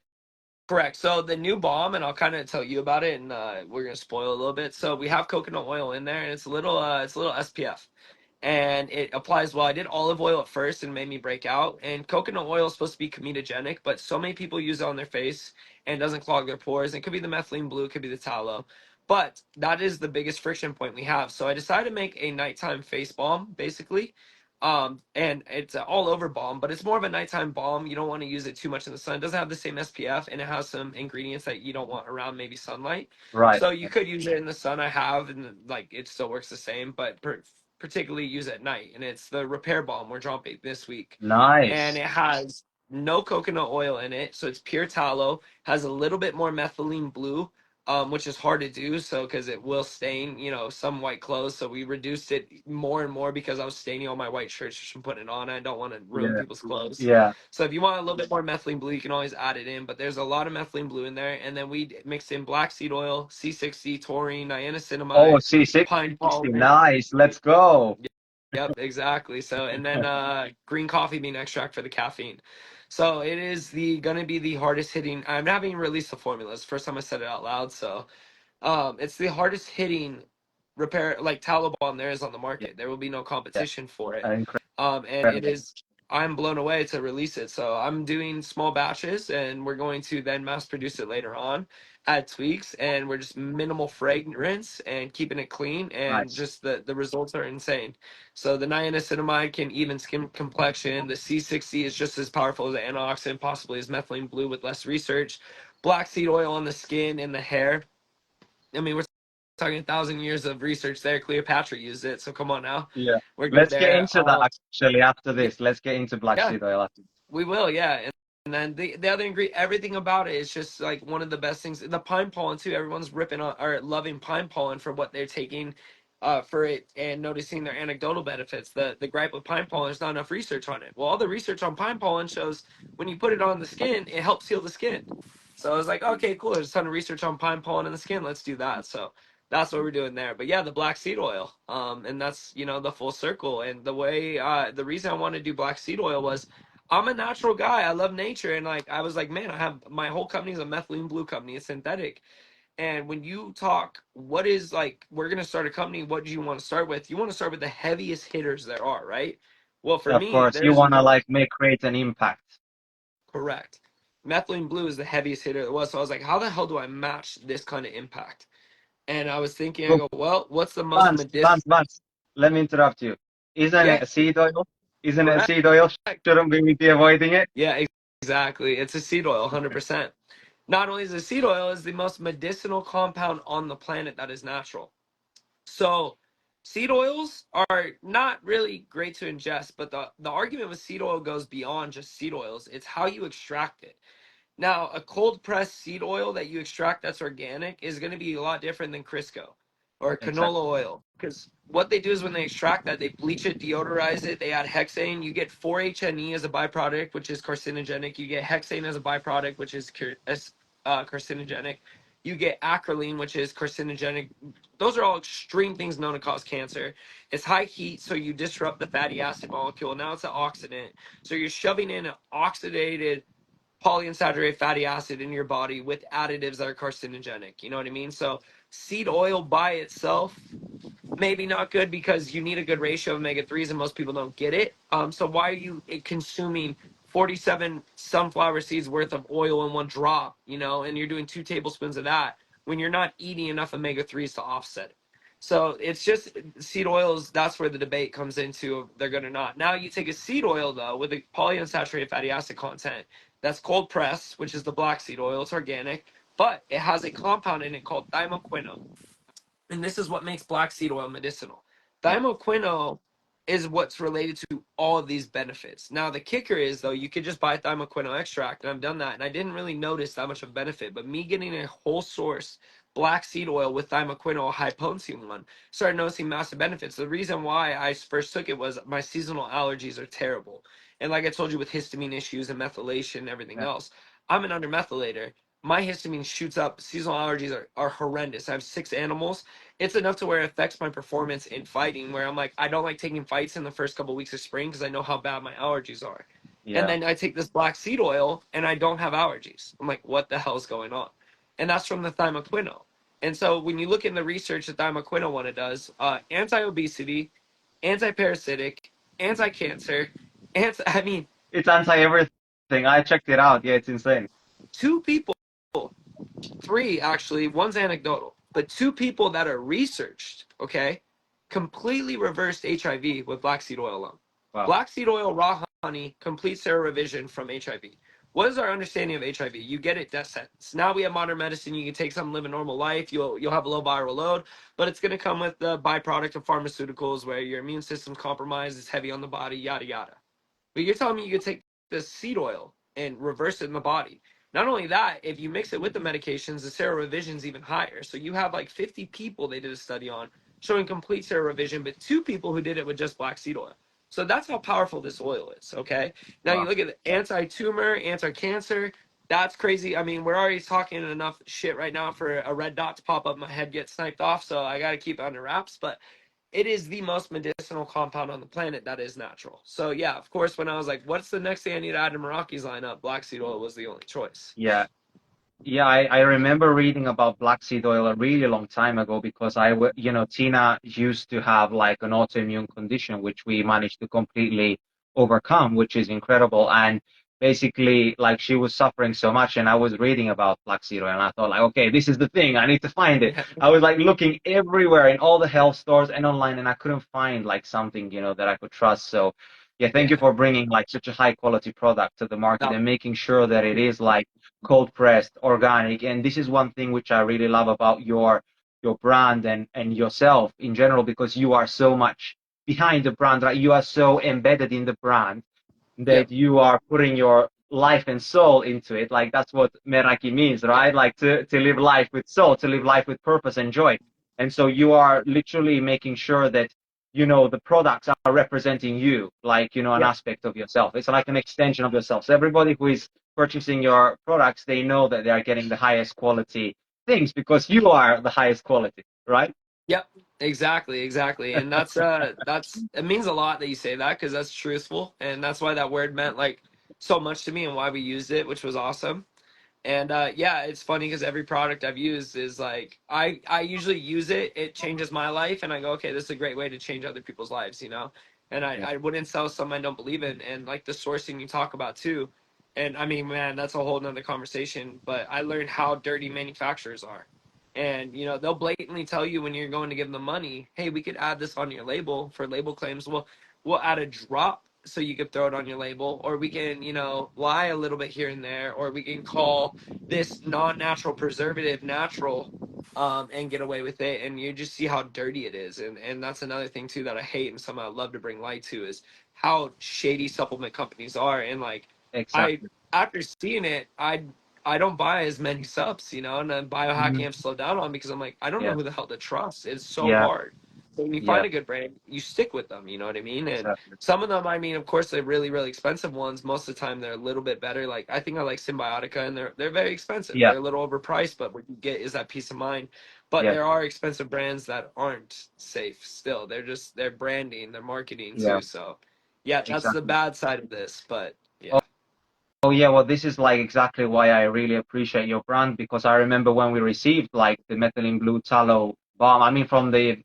Speaker 2: Correct. So the new bomb, and I'll kind of tell you about it, and we're gonna spoil a little bit. So we have coconut oil in there, and it's a little SPF, and it applies well. I did olive oil at first, and it made me break out. And coconut oil is supposed to be comedogenic, but so many people use it on their face and it doesn't clog their pores. It could be the methylene blue, it could be the tallow, but that is the biggest friction point we have. So I decided to make a nighttime face balm, basically. And it's an all over balm, but it's more of a nighttime balm. You don't want to use it too much in the sun. It doesn't have the same SPF and it has some ingredients that you don't want around maybe sunlight.
Speaker 1: Right.
Speaker 2: So you could use it in the sun. I have, and like it still works the same, but particularly use at night. And it's the repair balm we're dropping this week, and
Speaker 1: Nice.
Speaker 2: it has no coconut oil in it, so it's pure tallow. Has a little bit more methylene blue, which is hard to do, so because it will stain, some white clothes. So we reduced it more and more because I was staining all my white shirts just from putting it on. I don't want to ruin
Speaker 1: Yeah.
Speaker 2: people's clothes.
Speaker 1: Yeah.
Speaker 2: So if you want a little bit more methylene blue, you can always add it in. But there's a lot of methylene blue in there, and then we mixed in black seed oil, C60, taurine,
Speaker 1: Oh,
Speaker 2: niacinamide, pine
Speaker 1: C60.
Speaker 2: pollen.
Speaker 1: Nice. Let's go.
Speaker 2: Yep, exactly. So and then green coffee bean extract for the caffeine. So it is the gonna be the hardest hitting. I'm not even released the formula. It's the first time I said it out loud. So it's the hardest hitting repair like tallow balm there is on the
Speaker 1: Yeah.
Speaker 2: market. There will be no
Speaker 1: Yeah.
Speaker 2: competition for it. And it
Speaker 1: Incredible.
Speaker 2: is I'm blown away to release it. So I'm doing small batches and we're going to then mass produce it later on, add tweaks, and we're just minimal fragrance and keeping it clean and
Speaker 1: Nice.
Speaker 2: just the results are insane. So the niacinamide can even skin complexion. The C60 is just as powerful as the antioxidant, possibly as methylene blue with less research. Black seed oil on the skin and the hair. I mean, we're talking 1,000 years of research there. Cleopatra used it, so come on now,
Speaker 1: Yeah.
Speaker 2: we're good
Speaker 1: Let's get
Speaker 2: there.
Speaker 1: into that actually after this. Let's get into black
Speaker 2: Yeah,
Speaker 1: seed oil after.
Speaker 2: we will, yeah. And then the other ingredient, everything about it is just like one of the best things. The pine pollen too. Everyone's ripping on or loving pine pollen for what they're taking, for it and noticing their anecdotal benefits. The gripe with pine pollen is not enough research on it. Well, all the research on pine pollen shows when you put it on the skin, it helps heal the skin. So I was like, okay, cool. There's a ton of research on pine pollen in the skin. Let's do that. So That's what we're doing there. But yeah, the black seed oil. And that's, you know, the full circle. And the way the reason I wanted to do black seed oil was I'm a natural guy. I love nature. And like I was like, man, I have my whole company is a methylene blue company. It's synthetic. And when you talk, what is like, we're gonna start a company, what do you want to start with? You want to start with the heaviest hitters there are, right? Well, for
Speaker 1: Of
Speaker 2: me,
Speaker 1: course, you
Speaker 2: there's
Speaker 1: want to
Speaker 2: no
Speaker 1: like make create an impact.
Speaker 2: correct. Methylene blue is the heaviest hitter there was. So I was like, how the hell do I match this kind of impact? And I was thinking, I
Speaker 1: Look,
Speaker 2: go, well, what's the most
Speaker 1: Vance,
Speaker 2: medicinal?
Speaker 1: Vance, Vance, let me interrupt you. Isn't
Speaker 2: Yeah,
Speaker 1: it a seed oil? Isn't it a
Speaker 2: correct.
Speaker 1: seed oil? Shouldn't we be avoiding it?
Speaker 2: Yeah, exactly. It's a seed oil, 100%. Not only is it seed oil, it's the most medicinal compound on the planet that is natural. So seed oils are not really great to ingest, but the argument with seed oil goes beyond just seed oils. It's how you extract it. Now, a cold pressed seed oil that you extract that's organic is going to be a lot different than Crisco or canola
Speaker 1: Exactly.
Speaker 2: oil. Because what they do is when they extract that, they bleach it, deodorize it, they add hexane. You get 4-HNE as a byproduct, which is carcinogenic. You get hexane as a byproduct, which is carcinogenic. You get acrolein, which is carcinogenic. Those are all extreme things known to cause cancer. It's high heat, so you disrupt the fatty acid molecule. Now it's an oxidant. So you're shoving in an oxidated polyunsaturated fatty acid in your body with additives that are carcinogenic. You know what I mean? So seed oil by itself, maybe not good because you need a good ratio of omega 3s and most people don't get it. So why are you consuming 47 sunflower seeds worth of oil in one drop, you know, and you're doing 2 tablespoons of that when you're not eating enough omega 3s to offset it? So it's just seed oils. That's where the debate comes into if they're good or not. Now you take a seed oil though with a polyunsaturated fatty acid content that's cold pressed, which is the black seed oil. It's organic, but it has a compound in it called thymoquinone, and this is what makes black seed oil medicinal.
Speaker 1: Yeah.
Speaker 2: Thymoquinone is what's related to all of these benefits. Now the kicker is though, you could just buy thymoquinone extract, and I've done that, and I didn't really notice that much of a benefit. But me getting a whole source black seed oil with thymoquinone, high potency one, started noticing massive benefits. The reason why I first took it was my seasonal allergies are terrible, and like I told you with histamine issues and methylation and everything
Speaker 1: Yeah.
Speaker 2: else, I'm an undermethylator. My histamine shoots up. Seasonal allergies are horrendous. I have 6 animals. It's enough to where it affects my performance in fighting, where I'm like, I don't like taking fights in the first couple of weeks of spring because I know how bad my allergies are. And
Speaker 1: Yeah.
Speaker 2: then I take this black seed oil and I don't have allergies. I'm like, what the hell is going on? And that's from the thymoquinone. And so when you look in the research that thymoquinone one it does, anti-obesity, anti-parasitic, anti-cancer, I mean,
Speaker 1: It's anti everything. I checked it out. Yeah, it's insane.
Speaker 2: 2 people, 3 actually, one's anecdotal, but 2 people that are researched, okay, completely reversed HIV with black seed oil alone.
Speaker 1: Wow.
Speaker 2: Black seed oil, raw honey, complete serorevision from HIV. What is our understanding of HIV? You get it, death sentence. Now we have modern medicine. You can take some, live a normal life. You'll have a low viral load, but it's going to come with the byproduct of pharmaceuticals where your immune system's compromised, it's heavy on the body, yada yada. But you're telling me you could take this seed oil and reverse it in the body. Not only that, if you mix it with the medications, the serorevision is even higher. So you have like 50 people they did a study on showing complete serorevision, but 2 people who did it with just black seed oil. So that's how powerful this oil is. Okay. Now you
Speaker 1: Wow.
Speaker 2: look at the anti-tumor, anti-cancer. That's crazy. I mean, we're already talking enough shit right now for a red dot to pop up, my head get sniped off. So I got to keep it under wraps. But it is the most medicinal compound on the planet that is natural. So yeah, of course, when I was like, what's the next thing I need to add to Meraki's lineup? Black seed oil was the only choice.
Speaker 1: Yeah. Yeah, I remember reading about black seed oil a really long time ago because Tina used to have like an autoimmune condition, which we managed to completely overcome, which is incredible. And basically, like she was suffering so much, and I was reading about black seed oil, and I thought like, okay, this is the thing. I need to find it.
Speaker 2: Yeah,
Speaker 1: I was like looking everywhere in all the health stores and online, and I couldn't find like something, that I could trust. So, yeah, thank you
Speaker 2: yeah.
Speaker 1: for bringing like such a high quality product to the market
Speaker 2: No,
Speaker 1: and making sure that it is like cold pressed, organic. And this is one thing which I really love about your brand and yourself in general, because you are so much behind the brand, right? You are so embedded in the brand
Speaker 2: yeah,
Speaker 1: that you are putting your life and soul into it. Like that's what Meraki means,
Speaker 2: yeah,
Speaker 1: right? Like to live life with soul, to live life with purpose and joy. And so you are literally making sure that, the products are representing you, like, an
Speaker 2: yeah.
Speaker 1: aspect of yourself. It's like an extension of yourself. So everybody who is purchasing your products, they know that they are getting the highest quality things because you are the highest quality. right?
Speaker 2: Yep, exactly. And that's it means a lot that you say that because that's truthful, and that's why that word meant like so much to me and why we used it, which was awesome. And yeah, it's funny because every product I've used is like I usually use it, it changes my life, and I go, okay, this is a great way to change other people's lives, you know. And
Speaker 1: Yeah,
Speaker 2: I wouldn't sell something I don't believe in, and like the sourcing you talk about too. And I mean, man, that's a whole nother conversation. But I learned how dirty manufacturers are, and you know they'll blatantly tell you when you're going to give them money, hey, we could add this on your label for label claims. Well, we'll add a drop so you could throw it on your label, or we can, you know, lie a little bit here and there, or we can call this non-natural preservative natural, and get away with it. And you just see how dirty it is. And that's another thing too that I hate and something I love to bring light to is how shady supplement companies are. And like I
Speaker 1: exactly.
Speaker 2: after seeing it, I don't buy as many subs, you know, and then biohacking
Speaker 1: Mhm.
Speaker 2: I've slowed down on because I'm like, I don't know
Speaker 1: Yeah,
Speaker 2: who the hell to trust. It's so
Speaker 1: yeah,
Speaker 2: hard. So when you
Speaker 1: yeah,
Speaker 2: find a good brand, you stick with them, you know what I mean? And
Speaker 1: exactly.
Speaker 2: some of them, I mean, of course, they're really, really expensive ones. Most of the time, they're a little bit better. Like I think I like Symbiotica, and they're very expensive.
Speaker 1: Yeah,
Speaker 2: They're a little overpriced, but what you get is that peace of mind. But
Speaker 1: yeah,
Speaker 2: there are expensive brands that aren't safe. Still, they're branding, they're marketing
Speaker 1: yeah,
Speaker 2: too. So, yeah, that's the
Speaker 1: exactly.
Speaker 2: bad side of this. But
Speaker 1: Oh,
Speaker 2: yeah.
Speaker 1: oh yeah, well, this is like exactly why I really appreciate your brand because I remember when we received like the methylene blue tallow balm. I mean, from the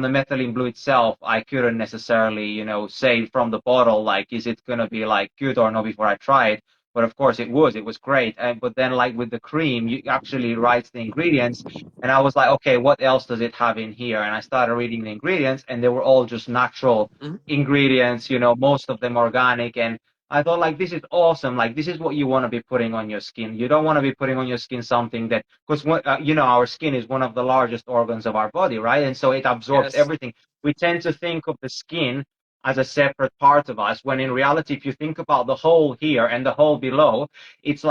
Speaker 1: methylene blue itself, I couldn't necessarily, say from the bottle like, is it gonna be like good or not before I tried. But of course, it was great. And but then like with the cream, you actually write the ingredients, and I was like, okay, what else does it have in here? And I started reading the ingredients, and they were all just natural
Speaker 2: Mhm.
Speaker 1: ingredients, most of them organic and I thought like this is awesome. Like this is what you want to be putting on your skin. You don't want to be putting on your skin something that because our skin is one of the largest organs of our body, right? And so it absorbs
Speaker 2: Yes.
Speaker 1: everything. We tend to think of the skin as a separate part of us, when in reality, if you think about the hole here and the hole below, it's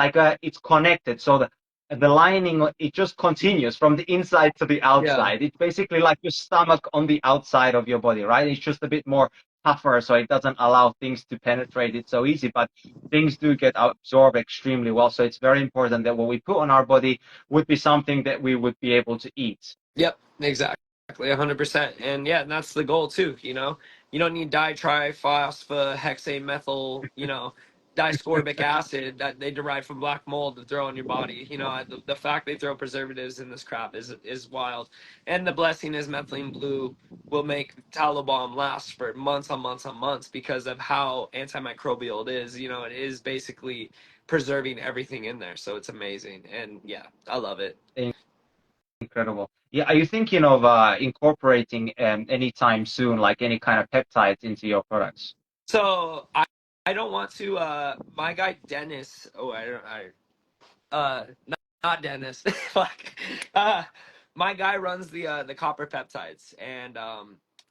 Speaker 1: connected. So the lining it just continues from the inside to the
Speaker 2: Yeah.
Speaker 1: outside. It's basically like your stomach on the outside of your body, right? It's just a bit more tougher, so it doesn't allow things to penetrate it so easy, but things do get absorbed extremely well. So it's very important that what we put on our body would be something that we would be able to eat.
Speaker 2: Yep, exactly, 100%. And yeah, and that's the goal too, you know. You don't need ditriphosphohexane methyl, you know, discorbic acid that they derive from black mold to throw on your body. You know, the fact they throw preservatives in this crap is wild. And the blessing is methylene blue will make Tallow Balm last for months on months on months because of how antimicrobial it is. You know, it is basically preserving everything in there. So it's amazing. And yeah, I love it.
Speaker 1: Incredible. Yeah, are you thinking of incorporating anytime soon, like any kind of peptides into your products?
Speaker 2: So I don't want to my guy Dennis, oh I don't I not Dennis. Fuck. Uh my guy runs the copper peptides, and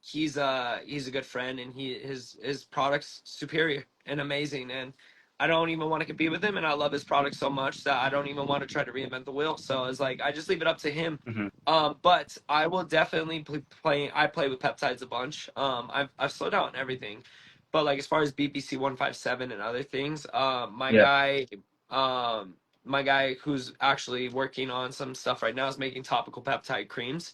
Speaker 2: he's a good friend, and his products superior and amazing, and I don't even want to compete with him, and I love his product so much that I don't even want to try to reinvent the wheel. So it's like I just leave it up to him.
Speaker 1: Hmm.
Speaker 2: But I will definitely play. I play with peptides a bunch. I've slowed down on everything, but like as far as BPC 157 and other things,
Speaker 1: Yeah,
Speaker 2: um, my guy who's actually working on some stuff right now is making topical peptide creams,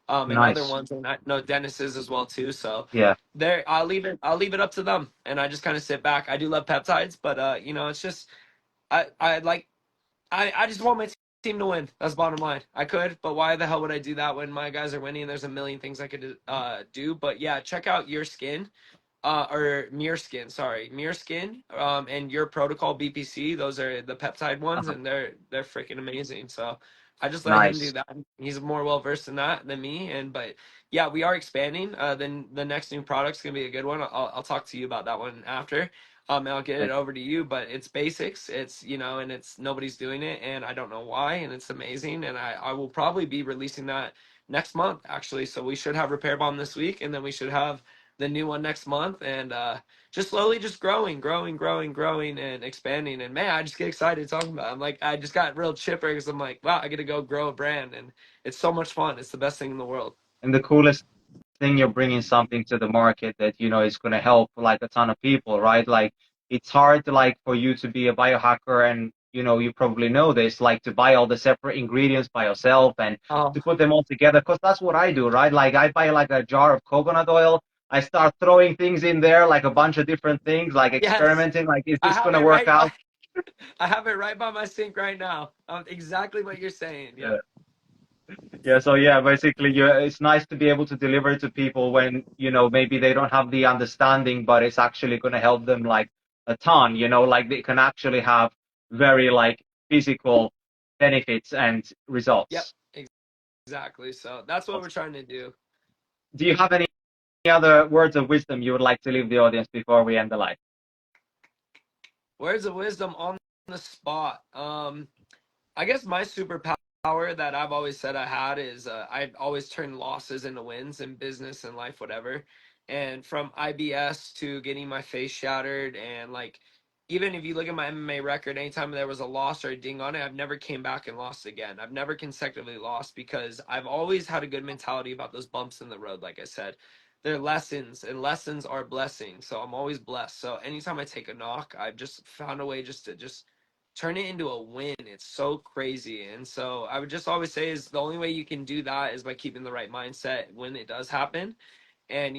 Speaker 2: and other
Speaker 1: nice.
Speaker 2: ones, and I know Dennis is as well too. So
Speaker 1: Yeah,
Speaker 2: there, I'll leave it up to them, and I just kind of sit back. I do love peptides, but you know, it's just I like I just want my team to win. That's bottom line. I could, but why the hell would I do that when my guys are winning? There's a million things I could do. But yeah, check out your skin, or Mere Skin, sorry, Mere Skin, and your Protocol BPC. Those are the peptide ones,
Speaker 1: uh-huh.
Speaker 2: and they're freaking amazing. So I just let him do
Speaker 1: Nice.
Speaker 2: that. He's more well versed in that than me. And but yeah, we are expanding. Then the next new product's gonna be a good one. I'll talk to you about that one after. And I'll get it over to you. But it's basics. It's, you know, and it's nobody's doing it, and I don't know why, and it's amazing. And I will probably be releasing that next month actually. So we should have Repair Bomb this week, and then we should have the new one next month, and just slowly just growing and expanding. And man, I just get excited talking about it. I'm like, I just got real chipper because I'm like, wow, I get to go grow a brand, and it's so much fun. It's the best thing in the world.
Speaker 1: And the coolest thing, you're bringing something to the market that is going to help like a ton of people, right? Like it's hard to like for you to be a biohacker and you probably know this, like to buy all the separate ingredients by yourself and
Speaker 2: Oh,
Speaker 1: to put them all together. Because that's what I do, right? Like I buy like a jar of coconut oil. I start throwing things in there, like a bunch of different things, like
Speaker 2: yes.
Speaker 1: experimenting, like, is
Speaker 2: I
Speaker 1: this
Speaker 2: have
Speaker 1: going to
Speaker 2: it
Speaker 1: work
Speaker 2: right
Speaker 1: out?
Speaker 2: by I have it right by my sink right now. Exactly what you're saying.
Speaker 1: Yeah.
Speaker 2: Yep.
Speaker 1: Yeah, so yeah, basically, it's nice to be able to deliver to people when, maybe they don't have the understanding, but it's actually going to help them like a ton, like they can actually have very like physical benefits and
Speaker 2: Yep.
Speaker 1: results.
Speaker 2: Exactly. So that's what we're trying to do.
Speaker 1: Do you have any other words of wisdom you would like to leave the audience before we end the live?
Speaker 2: Words of wisdom on the spot. I guess my superpower that I've always said I had is I'd always turn losses into wins in business and life, whatever. And from IBS to getting my face shattered, and like even if you look at my MMA record, anytime there was a loss or a ding on it, I've never came back and lost again. I've never consecutively lost because I've always had a good mentality about those bumps in the road. Like I said, they're lessons, and lessons are blessings. So I'm always blessed. So anytime I take a knock, I've just found a way just to just turn it into a win. It's so crazy. And so I would just always say is the only way you can do that is by keeping the right mindset when it does happen. And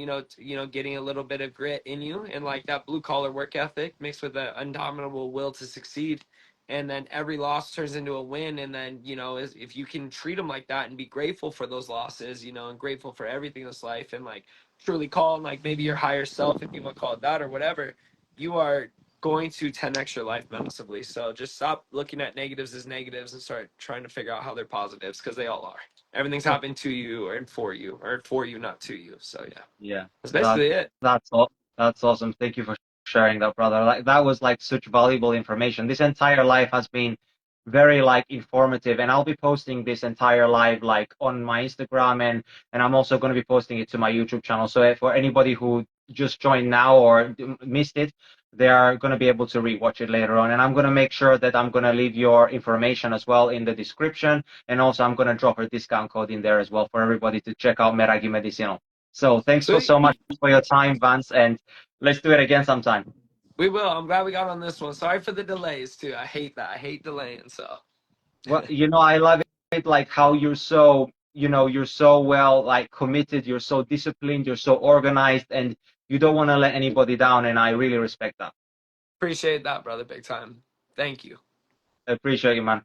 Speaker 2: getting a little bit of grit in you and like that blue collar work ethic mixed with an indomitable will to succeed. And then every loss turns into a win. And then, if you can treat them like that and be grateful for those losses, and grateful for everything in this life and like truly call on like maybe your higher self, if you want to call it that or whatever, you are going to 10x your life massively. So just stop looking at negatives as negatives and start trying to figure out how they're positives because they all are. Everything's happening to you or for you, not to you. So yeah,
Speaker 1: Yeah,
Speaker 2: that's
Speaker 1: that
Speaker 2: basically it.
Speaker 1: that's all. That's awesome. Thank you for sharing that, brother. Like that was like such valuable information. This entire life has been very like informative, and I'll be posting this entire live like on my Instagram, and I'm also going to be posting it to my YouTube channel. So for anybody who just joined now or missed it, they are going to be able to rewatch it later on. And I'm going to make sure that I'm going to leave your information as well in the description, and also I'm going to drop a discount code in there as well for everybody to check out Meraki Medicinal. So thanks for
Speaker 2: Sweet.
Speaker 1: so much for your time, Vance, and let's do it again sometime.
Speaker 2: We will. I'm glad we got on this one. Sorry for the delays too. I hate that. I hate delaying. So
Speaker 1: Well, I love it like how you're so well like committed, you're so disciplined, you're so organized, and you don't want to let anybody down, and I really respect that.
Speaker 2: appreciate that, brother. Big time. Thank you.
Speaker 1: I appreciate you, man.